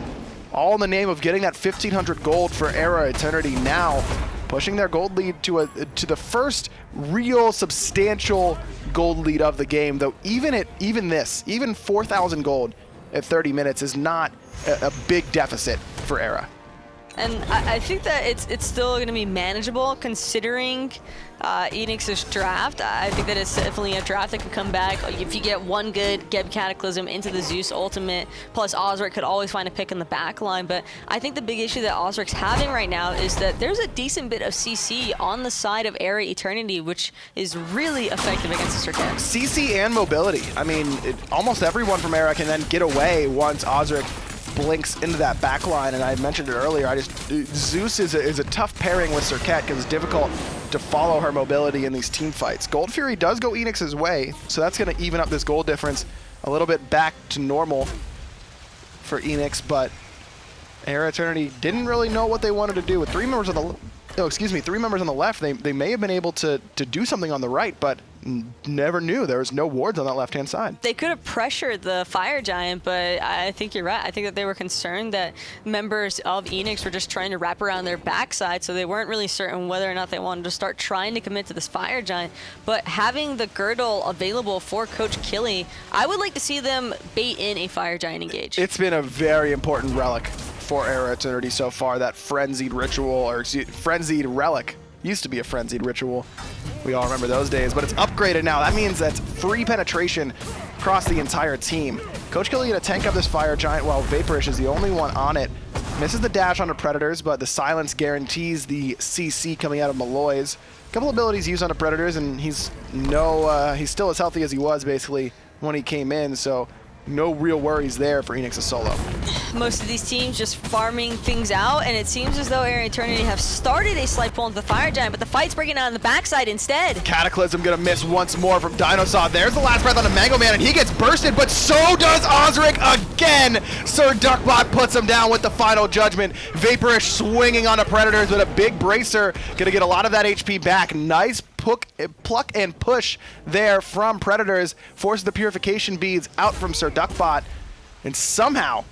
All in the name of getting that 1,500 gold for eRa Eternity now, pushing their gold lead to the first real substantial gold lead of the game. Though even 4,000 gold at 30 minutes is not a big deficit for eRa. And I think that it's still going to be manageable considering Eanix's draft. I think that it's definitely a draft that could come back. If you get one good Geb Cataclysm into the Zeus ultimate, plus Auzrik could always find a pick in the back line. But I think the big issue that Auzrik's having right now is that there's a decent bit of CC on the side of eRa Eternity, which is really effective against the Serqet. CC and mobility. I mean, almost everyone from eRa can then get away once Auzrik blinks into that back line, and I mentioned it earlier, Zeus is a tough pairing with Serqet because it's difficult to follow her mobility in these team fights. Gold Fury does go Eanix's way, so that's going to even up this gold difference a little bit back to normal for Eanix, but eRa Eternity didn't really know what they wanted to do. With three members on the left, they may have been able to do something on the right, but never knew. There was no wards on that left-hand side. They could have pressured the Fire Giant, but I think you're right. I think that they were concerned that members of Eanix were just trying to wrap around their backside, so they weren't really certain whether or not they wanted to start trying to commit to this Fire Giant. But having the girdle available for Coach Killy, I would like to see them bait in a Fire Giant engage. It's been a very important relic for eRa Eternity so far, that Frenzied Ritual, or Frenzied Relic. Used to be a Frenzied Ritual. We all remember those days, but it's upgraded now. That means that's free penetration across the entire team. Coach Killy gonna tank up this Fire Giant while Vaporish is the only one on it. Misses the dash onto Predators, but the silence guarantees the CC coming out of Maloaise. A couple abilities used onto Predators, and he's still as healthy as he was basically when he came in, so no real worries there for Eanix's solo. Most of these teams just farming things out, and it seems as though eRa Eternity have started a slight pull into the Fire Giant, but the fight's breaking out on the backside instead. Cataclysm gonna miss once more from DineOhSaw. There's the last breath on the Mango Man, and he gets bursted, but so does Auzrik again. Sirduckbot puts him down with the final judgment. Vaporish swinging on the Predators with a big bracer. Gonna get a lot of that HP back. Nice pluck and push there from Predators. Forces the Purification Beads out from Sirduckbot, and somehow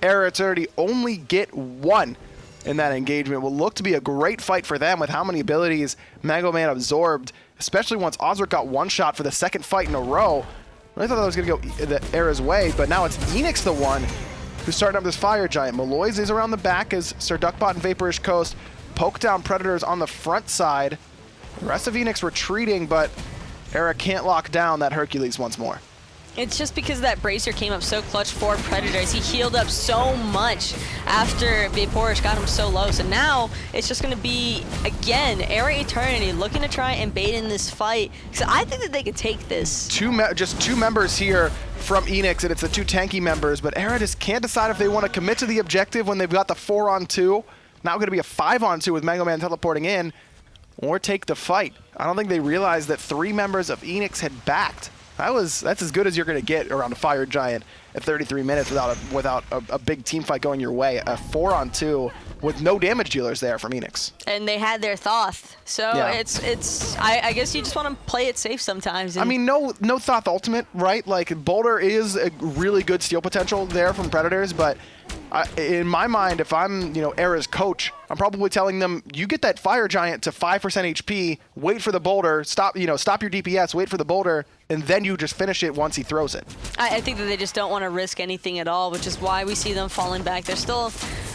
eRa Eternity only get one in that engagement. Will look to be a great fight for them with how many abilities Mango Man absorbed, especially once Auzrik got one shot for the second fight in a row. I thought that was going to go the eRa's way, but now it's Eanix the one who's starting up this Fire Giant. Maloaise is around the back as Sirduckbot and Vaporish Coast poke down Predators on the front side. The rest of Eanix retreating, but eRa can't lock down that Hercules once more. It's just because that Bracer came up so clutch for Predators. He healed up so much after Vaporish got him so low. So now it's just going to be, again, eRa Eternity looking to try and bait in this fight. So I think that they could take this. Just two members here from Eanix, and it's the two tanky members, but eRa just can't decide if they want to commit to the objective when they've got the 4-on-2. Now going to be a 5-on-2 with Mango Man teleporting in, or take the fight. I don't think they realized that 3 members of Eanix had backed. That's as good as you're going to get around a Fire Giant at 33 minutes without a big team fight going your way. A 4-on-2 with no damage dealers there from Eanix. And they had their Thoth, so yeah. I guess you just want to play it safe sometimes. I mean, no Thoth ultimate, right? Like, Boulder is a really good steal potential there from Predators, but in my mind, if I'm, eRa's coach, I'm probably telling them, you get that Fire Giant to 5% HP, wait for the Boulder, stop your DPS, wait for the Boulder, and then you just finish it once he throws it. I think that they just don't want to risk anything at all, which is why we see them falling back. They're still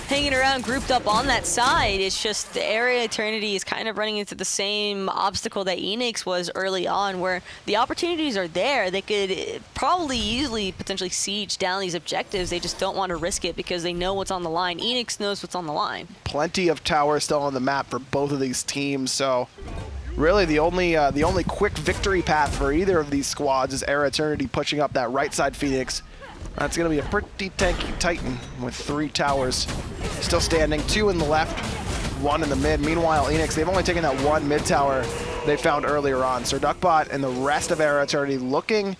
hanging around, grouped up on that side. It's just the eRa Eternity is kind of running into the same obstacle that Eanix was early on, where the opportunities are there. They could probably easily potentially siege down these objectives. They just don't want to risk it because they know what's on the line. Eanix knows what's on the line. Plenty of towers still on the map for both of these teams, so really the only quick victory path for either of these squads is eRa Eternity pushing up that right side Phoenix. That's going to be a pretty tanky Titan with 3 towers still standing, 2 in the left, 1 in the mid. Meanwhile, Eanix, they've only taken that 1 mid tower they found earlier on. Sirduckbot and the rest of eRa Eternity looking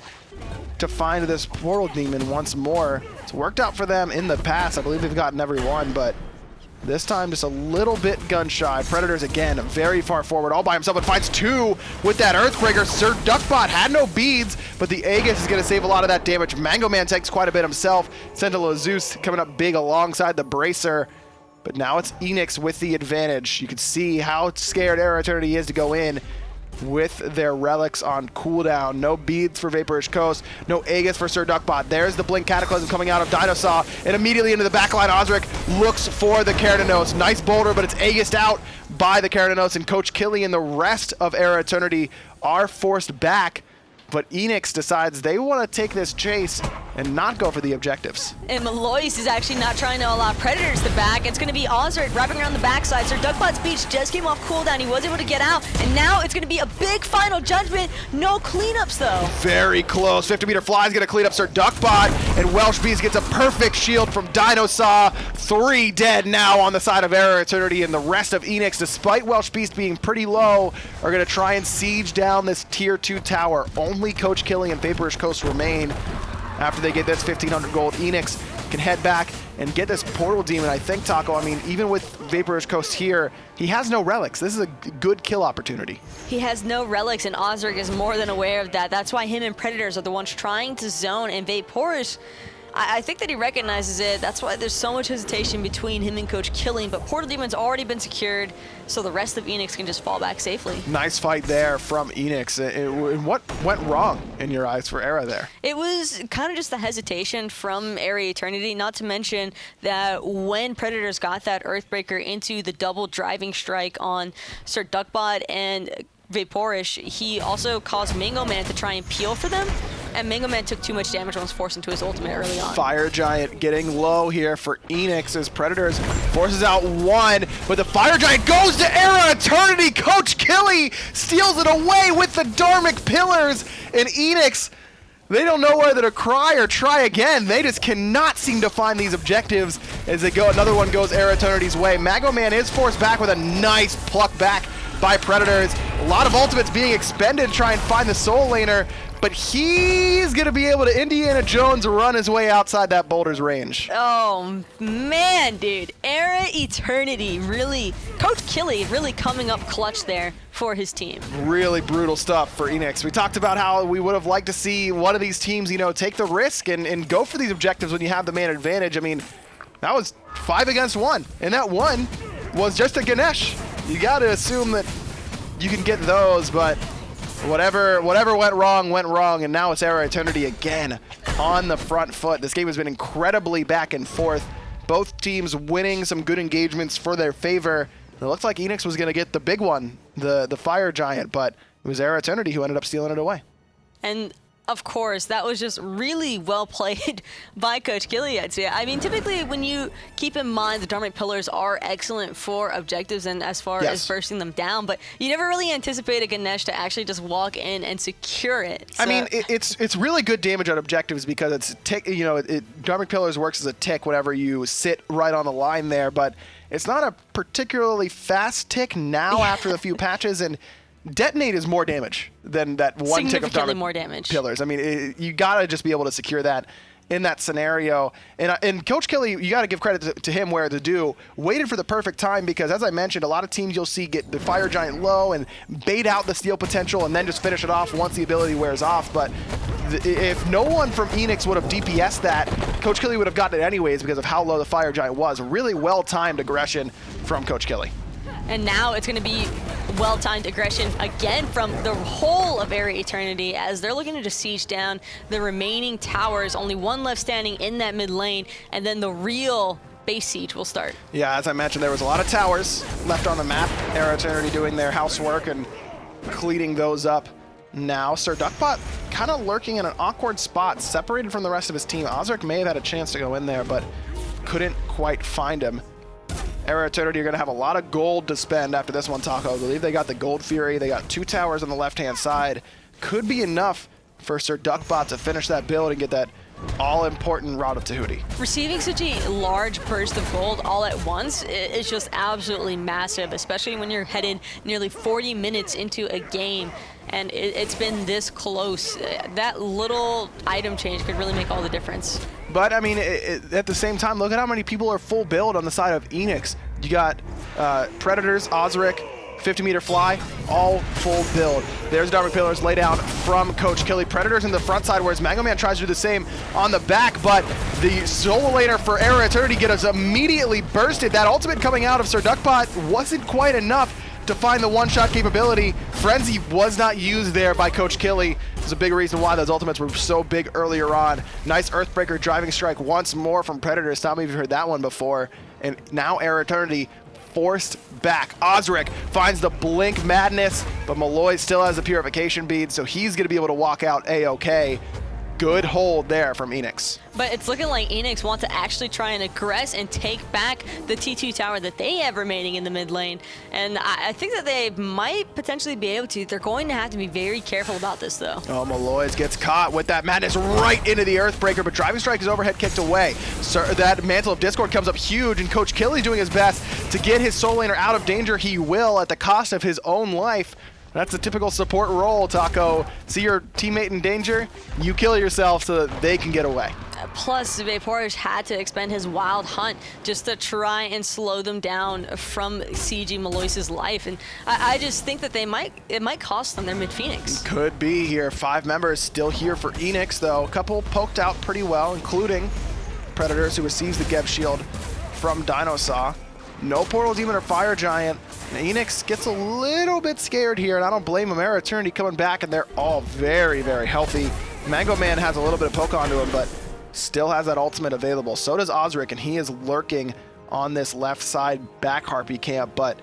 to find this Portal Demon once more. It's worked out for them in the past. I believe they've gotten every one, but this time just a little bit gun shy. Predators again very far forward all by himself, but finds 2 with that Earthbreaker. Sirduckbot had no beads, but the Aegis is going to save a lot of that damage. Mango Man takes quite a bit himself. Sentinel of Zeus coming up big alongside the Bracer. But now it's Eanix with the advantage. You can see how scared eRa Eternity is to go in with their relics on cooldown. No beads for Vaporish Coast, no Aegis for Sirduckbot. There's the Blink Cataclysm coming out of DineOhSaw, and immediately into the backline, Auzrik looks for the Cernunnos. Nice boulder, but it's Aegis'd out by the Cernunnos, and Coach Killy and the rest of eRa Eternity are forced back. But Eanix decides they want to take this chase and not go for the objectives. And Maloaise is actually not trying to allow Predators to back. It's going to be Auzrik wrapping around the backside. Sirduckbot's Beach just came off cooldown. He was able to get out, and now it's going to be a big final judgment. No cleanups, though. Very close. 50-meter fly is going to clean up Sirduckbot, and Welshbeastq gets a perfect shield from DineOhSaw. 3 dead now on the side of eRa Eternity, and the rest of Eanix, despite Welshbeastq being pretty low, are going to try and siege down this tier 2 tower. Only Coach Killy and Vaporish Coast remain. After they get this 1,500 gold, Eanix can head back and get this Portal Demon. I think, Taco, I mean, even with Vaporish Coast here, he has no relics. This is a good kill opportunity. He has no relics, and Auzrik is more than aware of that. That's why him and Predators are the ones trying to zone, and Vaporish, I think that he recognizes it. That's why there's so much hesitation between him and Coach Killy, but Portal Demon's already been secured, so the rest of Eanix can just fall back safely. Nice fight there from Eanix. What went wrong in your eyes for eRa there? It was kind of just the hesitation from eRa Eternity, not to mention that when Predators got that Earthbreaker into the double driving strike on Sirduckbot and Vaporish, he also caused Mango Man to try and peel for them, and Mango Man took too much damage and was forced into his ultimate early on. Fire Giant getting low here for Eanix as Predators forces out 1, but the Fire Giant goes to eRa Eternity. Coach Killy steals it away with the Dharmic Pillars, and Eanix, they don't know whether to cry or try again. They just cannot seem to find these objectives as they go. Another one goes eRa Eternity's way. Mango Man is forced back with a nice pluck back by Predators. A lot of ultimates being expended to try and find the Soul Laner, but he's going to be able to Indiana Jones run his way outside that boulder's range. Oh, man, dude. eRa Eternity really, Coach Killy really coming up clutch there for his team. Really brutal stuff for Eanix. We talked about how we would have liked to see one of these teams, take the risk and go for these objectives when you have the man advantage. I mean, that was 5 against 1, and that 1 was just a Ganesha. You got to assume that you can get those, but whatever went wrong, and now it's eRa Eternity again on the front foot. This game has been incredibly back and forth. Both teams winning some good engagements for their favor. It looks like Eanix was going to get the big one, the Fire Giant, but it was eRa Eternity who ended up stealing it away. And Of course, that was just really well played by Coach Killy, I'd say. I mean, typically when you keep in mind the Dormant Pillars are excellent for objectives and as far as bursting them down, but you never really anticipate a Ganesha to actually just walk in and secure it. So, I mean, it's really good damage on objectives because it's tick. You know, Dormant Pillars works as a tick whenever you sit right on the line there, but it's not a particularly fast tick now after a few patches, and Detonate is more damage than that one tick of Dormant more damage. Pillars. I mean, you gotta just be able to secure that in that scenario. And Coach Killy, you got to give credit to him where to do. Waited for the perfect time because, as I mentioned, a lot of teams you'll see get the Fire Giant low and bait out the steal potential and then just finish it off once the ability wears off. But if no one from Eanix would have DPS'd that, Coach Killy would have gotten it anyways because of how low the Fire Giant was. Really well-timed aggression from Coach Killy. And now it's going to be well-timed aggression again from the whole of eRa Eternity as they're looking to just siege down the remaining towers. Only one left standing in that mid lane, and then the real base siege will start. Yeah, as I mentioned, there was a lot of towers left on the map. eRa Eternity doing their housework and cleaning those up now. Sirduckbot kind of lurking in an awkward spot, separated from the rest of his team. Auzrik may have had a chance to go in there, but couldn't quite find him. eRa Eternity are going to have a lot of gold to spend after this one, Taco. I believe they got the Gold Fury. They got 2 towers on the left-hand side. Could be enough for Sirduckbot to finish that build and get that all-important Rod of Tahuti. Receiving such a large burst of gold all at once is just absolutely massive, especially when you're headed nearly 40 minutes into a game. And it's been this close. That little item change could really make all the difference. But, I mean, at the same time, look at how many people are full build on the side of Eanix. You got Predators, Auzrik, 50-meter fly, all full build. There's Dormant Pillars lay down from Coach Killy. Predators in the front side, whereas Mango Man tries to do the same on the back, but the solo laner for eRa Eternity gets immediately bursted. That ultimate coming out of Sirduckbot wasn't quite enough to find the one-shot capability. Frenzy was not used there by Coach Killy. There's a big reason why those ultimates were so big earlier on. Nice Earthbreaker driving strike once more from Predators. Not many of you heard that one before. And now eRa Eternity forced back. Auzrik finds the Blink Madness, but Maloaise still has the Purification Bead, so he's going to be able to walk out A-OK. Good hold there from Eanix. But it's looking like Eanix want to actually try and aggress and take back the T2 tower that they have remaining in the mid lane. And I think that they might potentially be able to. They're going to have to be very careful about this, though. Oh, Maloaise gets caught with that madness right into the Earthbreaker, but Driving Strike is overhead kicked away. So that Mantle of Discord comes up huge, and Coach Killy's doing his best to get his soul laner out of danger. He will at the cost of his own life. That's a typical support role, Taco. See your teammate in danger, you kill yourself so that they can get away. Plus, Vaporesh had to expend his Wild Hunt just to try and slow them down from sieging Maloaise's life. And I just think that it might cost them their mid-Phoenix. Could be here. 5 members still here for Eanix, though. A couple poked out pretty well, including Predators, who receives the Gev Shield from DineOhSaw. No Portal Demon or Fire Giant. And Eanix gets a little bit scared here, and I don't blame him. eRa Eternity coming back, and they're all very, very healthy. Mango Man has a little bit of poke onto him, but still has that ultimate available. So does Auzrik, and he is lurking on this left side back Harpy camp, but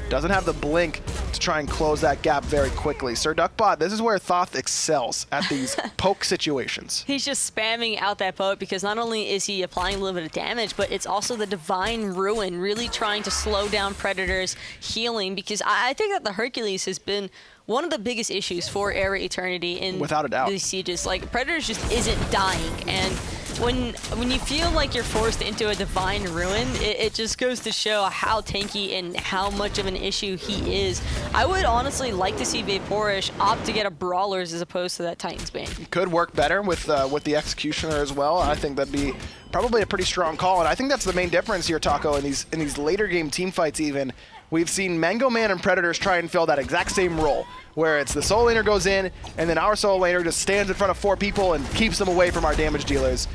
doesn't have the blink to try and close that gap very quickly. Sirduckbot, this is where Thoth excels at these poke situations. He's just spamming out that poke because not only is he applying a little bit of damage, but it's also the Divine Ruin, really trying to slow down Predators' healing, because I think that the Hercules has been one of the biggest issues for eRa Eternity in without a doubt these sieges. Like, Predators just isn't dying, and when you feel like you're forced into a Divine Ruin, it just goes to show how tanky and how much of an issue he is. I would honestly like to see Vaporesh opt to get a Brawlers as opposed to that Titan's Bane. Could work better with the Executioner as well. I think that'd be probably a pretty strong call, and I think that's the main difference here, Taco, in these later game team fights even. We've seen Mango Man and Predators try and fill that exact same role, where it's the solo laner goes in, and then our solo laner just stands in front of 4 people and keeps them away from our damage dealers.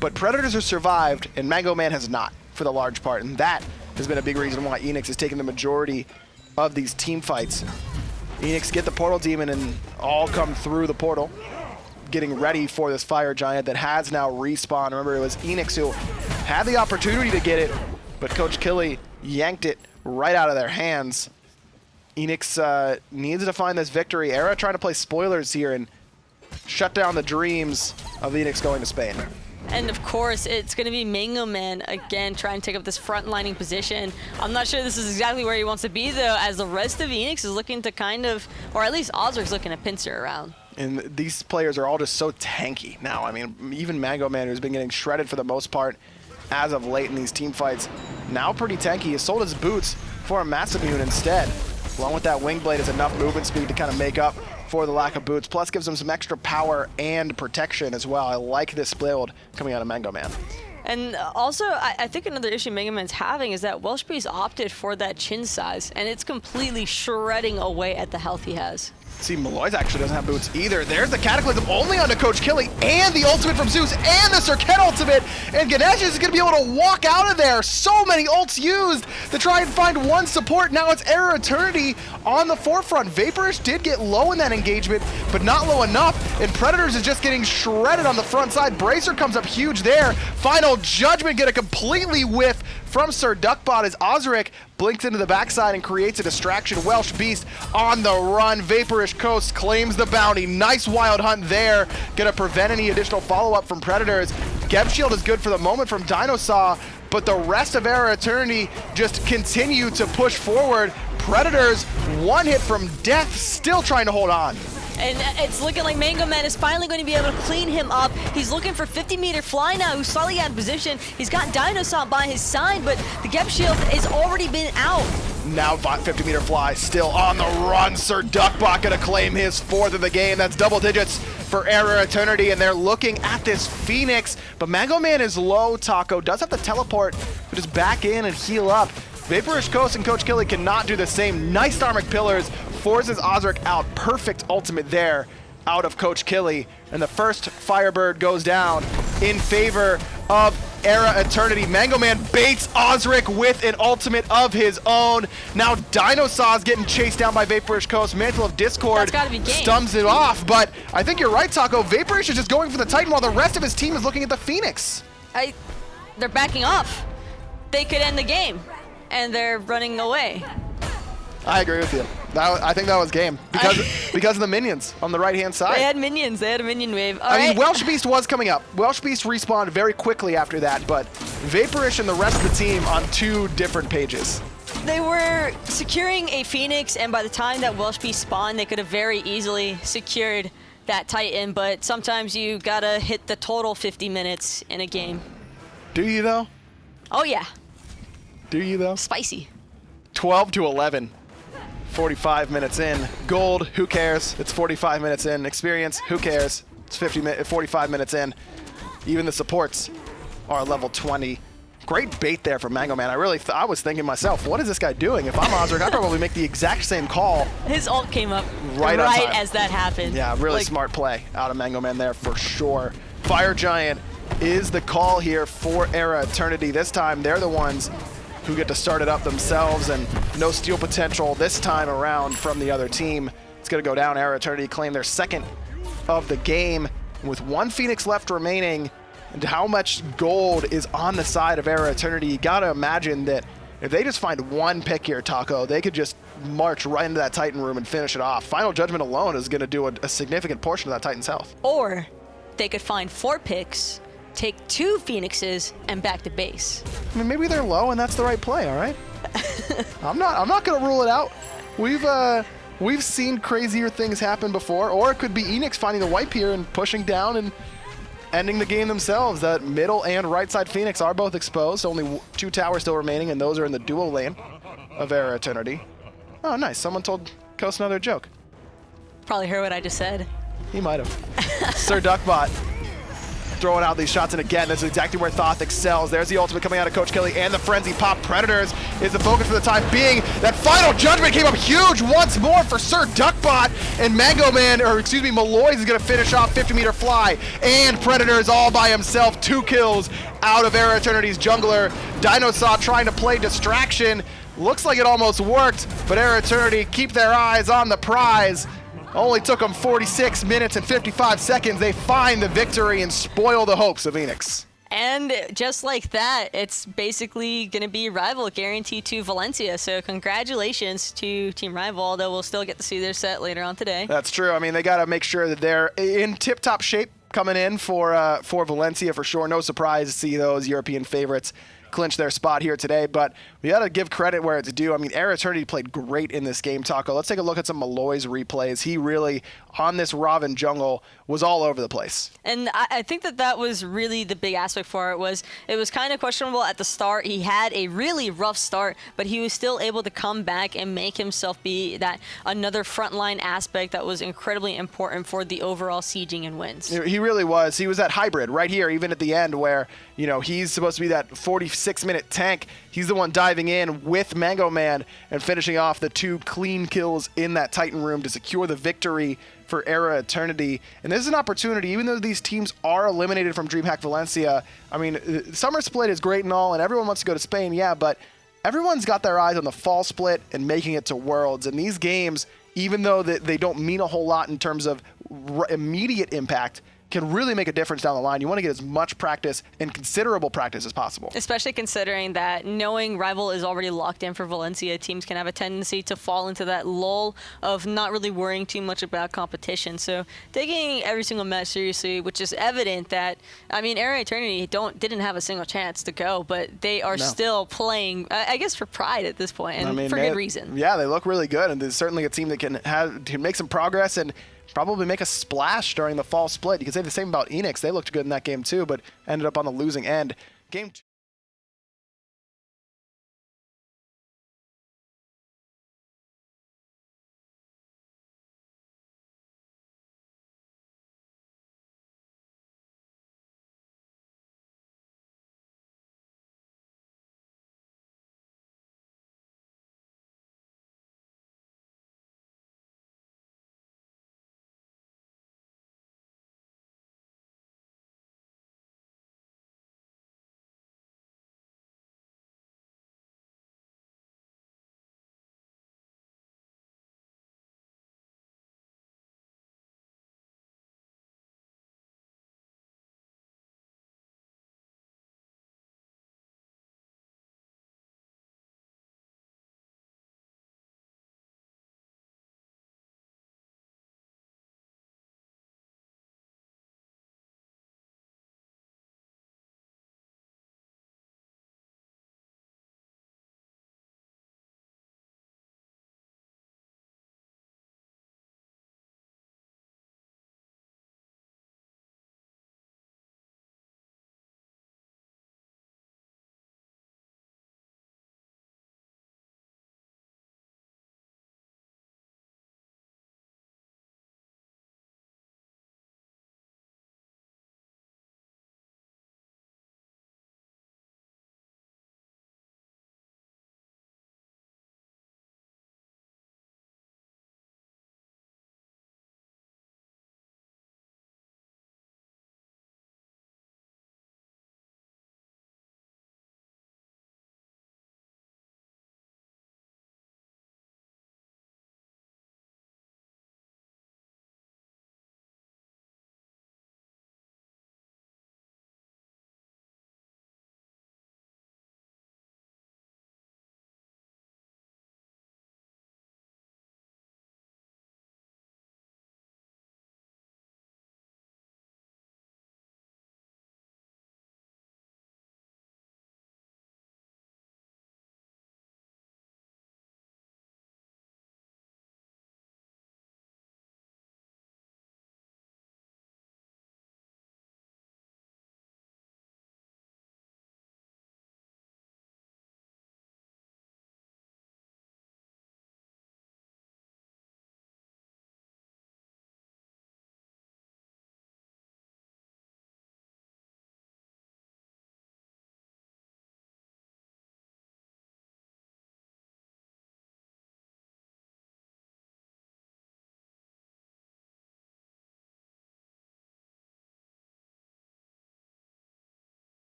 But Predators have survived, and Mango Man has not, for the large part, and that has been a big reason why Eanix has taken the majority of these team fights. Eanix get the Portal Demon and all come through the portal, getting ready for this Fire Giant that has now respawned. Remember, it was Eanix who had the opportunity to get it, but Coach Killy yanked it right out of their hands. Eanix needs to find this victory. eRa trying to play spoilers here, and shut down the dreams of Eanix going to Spain. And of course, it's going to be Mango Man again trying to take up this front-lining position. I'm not sure this is exactly where he wants to be, though, as the rest of Eanix is looking to kind of, or at least Auzrik's looking to pincer around. And these players are all just so tanky now. I mean, even Mango Man, who's been getting shredded for the most part as of late in these team fights, now pretty tanky. He sold his boots for a massive immune instead. Along with that wing blade is enough movement speed to kind of make up for the lack of boots, plus gives him some extra power and protection as well. I like this build coming out of Mango Man. And also, I think another issue Mango Man's having is that Welshbeastq opted for that chin size, and it's completely shredding away at the health he has. See, Maloaise actually doesn't have boots either. There's the Cataclysm only onto Coach Killy, and the ultimate from Zeus, and the Serqet ultimate, and Ganesha is going to be able to walk out of there. So many ults used to try and find one support. Now it's eRa Eternity on the forefront. Vaporish did get low in that engagement, but not low enough, and Predators is just getting shredded on the front side. Bracer comes up huge there. Final Judgment get a completely whiff from Sirduckbot as Auzrik blinks into the backside and creates a distraction. Welshbeastq on the run. Vaporish Coast claims the bounty. Nice wild hunt there. Gonna prevent any additional follow-up from Predators. Geb Shield is good for the moment from DineOhSaw, but the rest of eRa Eternity just continue to push forward. Predators, one hit from death, still trying to hold on. And it's looking like Mango Man is finally going to be able to clean him up. He's looking for 50-meter fly now, who's slightly out of position. He's got DineOhSaw by his side, but the Geb Shield has already been out. Now 50-meter fly still on the run. Sirduckbot gonna claim his 4th of the game. That's double digits for eRa Eternity, and they're looking at this Phoenix. But Mango Man is low. Taco does have to teleport, but just back in and heal up. Vaporish Coast and Coach Killy cannot do the same. Nice Dharmic Pillars forces Auzrik out. Perfect ultimate there out of Coach Killy. And the first Firebird goes down in favor of eRa Eternity. Mango Man baits Auzrik with an ultimate of his own. Now DineOhSaw's getting chased down by Vaporish Coast. Mantle of Discord stuns it off. But I think you're right, Taco. Vaporish is just going for the Titan while the rest of his team is looking at the Phoenix. They're backing off. They could end the game. And they're running away. I agree with you. I think that was game because of the minions on the right-hand side. They had minions. They had a minion wave. I mean, Welshbeastq was coming up. Welshbeastq respawned very quickly after that, but Vaporish and the rest of the team on 2 different pages. They were securing a Phoenix, and by the time that Welshbeastq spawned, they could have very easily secured that Titan, but sometimes you gotta hit the total 50 minutes in a game. Do you, though? Oh, yeah. Do you, though? Spicy. 12-11. 45 minutes in. Gold, who cares? It's 45 minutes in. Experience, who cares? It's 45 minutes in. Even the supports are level 20. Great bait there for Mango Man. I was thinking myself, what is this guy doing? If I'm Auzrik, I'd probably make the exact same call. His ult came up right as that happened. Yeah, really smart play out of Mango Man there for sure. Fire Giant is the call here for eRa Eternity. This time, they're the ones who get to start it up themselves, and no steal potential this time around from the other team. It's gonna go down. eRa Eternity claim their 2nd of the game with 1 Phoenix left remaining, and how much gold is on the side of eRa Eternity. You gotta imagine that if they just find 1 pick here, Taco, they could just march right into that Titan room and finish it off. Final Judgment alone is gonna do a significant portion of that Titan's health. Or they could find 4 picks, take 2 Phoenixes, and back to base. I mean, maybe they're low, and that's the right play. All right. I'm not gonna rule it out. We've seen crazier things happen before, or it could be Eanix finding the wipe here and pushing down and ending the game themselves. That middle and right side Phoenix are both exposed. Only 2 towers still remaining, and those are in the dual lane of eRa Eternity. Oh, nice. Someone told Coast another joke. Probably heard what I just said. He might have. Sirduckbot throwing out these shots, and again, that's exactly where Thoth excels. There's the ultimate coming out of Coach Killy, and the Frenzy Pop. Predators is the focus for the time being. That Final Judgment came up huge once more for Sirduckbot, and Mango Man, or excuse me, Maloaise is gonna finish off 50-meter fly, and Predators all by himself, 2 kills out of eRa Eternity's jungler. DineOhSaw trying to play distraction. Looks like it almost worked, but eRa Eternity keep their eyes on the prize. Only took them 46 minutes and 55 seconds. They find the victory and spoil the hopes of Eanix. And just like that, it's basically going to be Rival guaranteed to Valencia. So congratulations to Team Rival, although we'll still get to see their set later on today. That's true. I mean, they got to make sure that they're in tip-top shape coming in for Valencia for sure. No surprise to see those European favorites clinch their spot here today, but we got to give credit where it's due. I mean, eRa Eternity played great in this game, Taco. Let's take a look at some Maloaise replays. He really, on this Ravana jungle, was all over the place. And I think that was really the big aspect for it. It was kind of questionable at the start. He had a really rough start, but he was still able to come back and make himself be that another frontline aspect that was incredibly important for the overall sieging and wins. He really was. He was that hybrid right here, even at the end where, you know, he's supposed to be that 46-minute tank. He's the one diving in with Mango Man and finishing off the 2 clean kills in that Titan room to secure the victory for eRa Eternity. And this is an opportunity, even though these teams are eliminated from DreamHack Valencia. I mean, Summer Split is great and all, and everyone wants to go to Spain, yeah, but everyone's got their eyes on the Fall Split and making it to Worlds. And these games, even though they don't mean a whole lot in terms of immediate impact, can really make a difference down the line. You want to get as much practice and considerable practice as possible. Especially considering that knowing Rival is already locked in for Valencia, teams can have a tendency to fall into that lull of not really worrying too much about competition. So taking every single match seriously, which is evident that, I mean, eRa Eternity didn't have a single chance to go, but they are still playing, I guess, for pride at this point, and I mean, for good reason. Yeah, they look really good, and there's certainly a team that can make some progress and probably make a splash during the Fall Split. You can say the same about Eanix. They looked good in that game too, but ended up on the losing end. Game 2.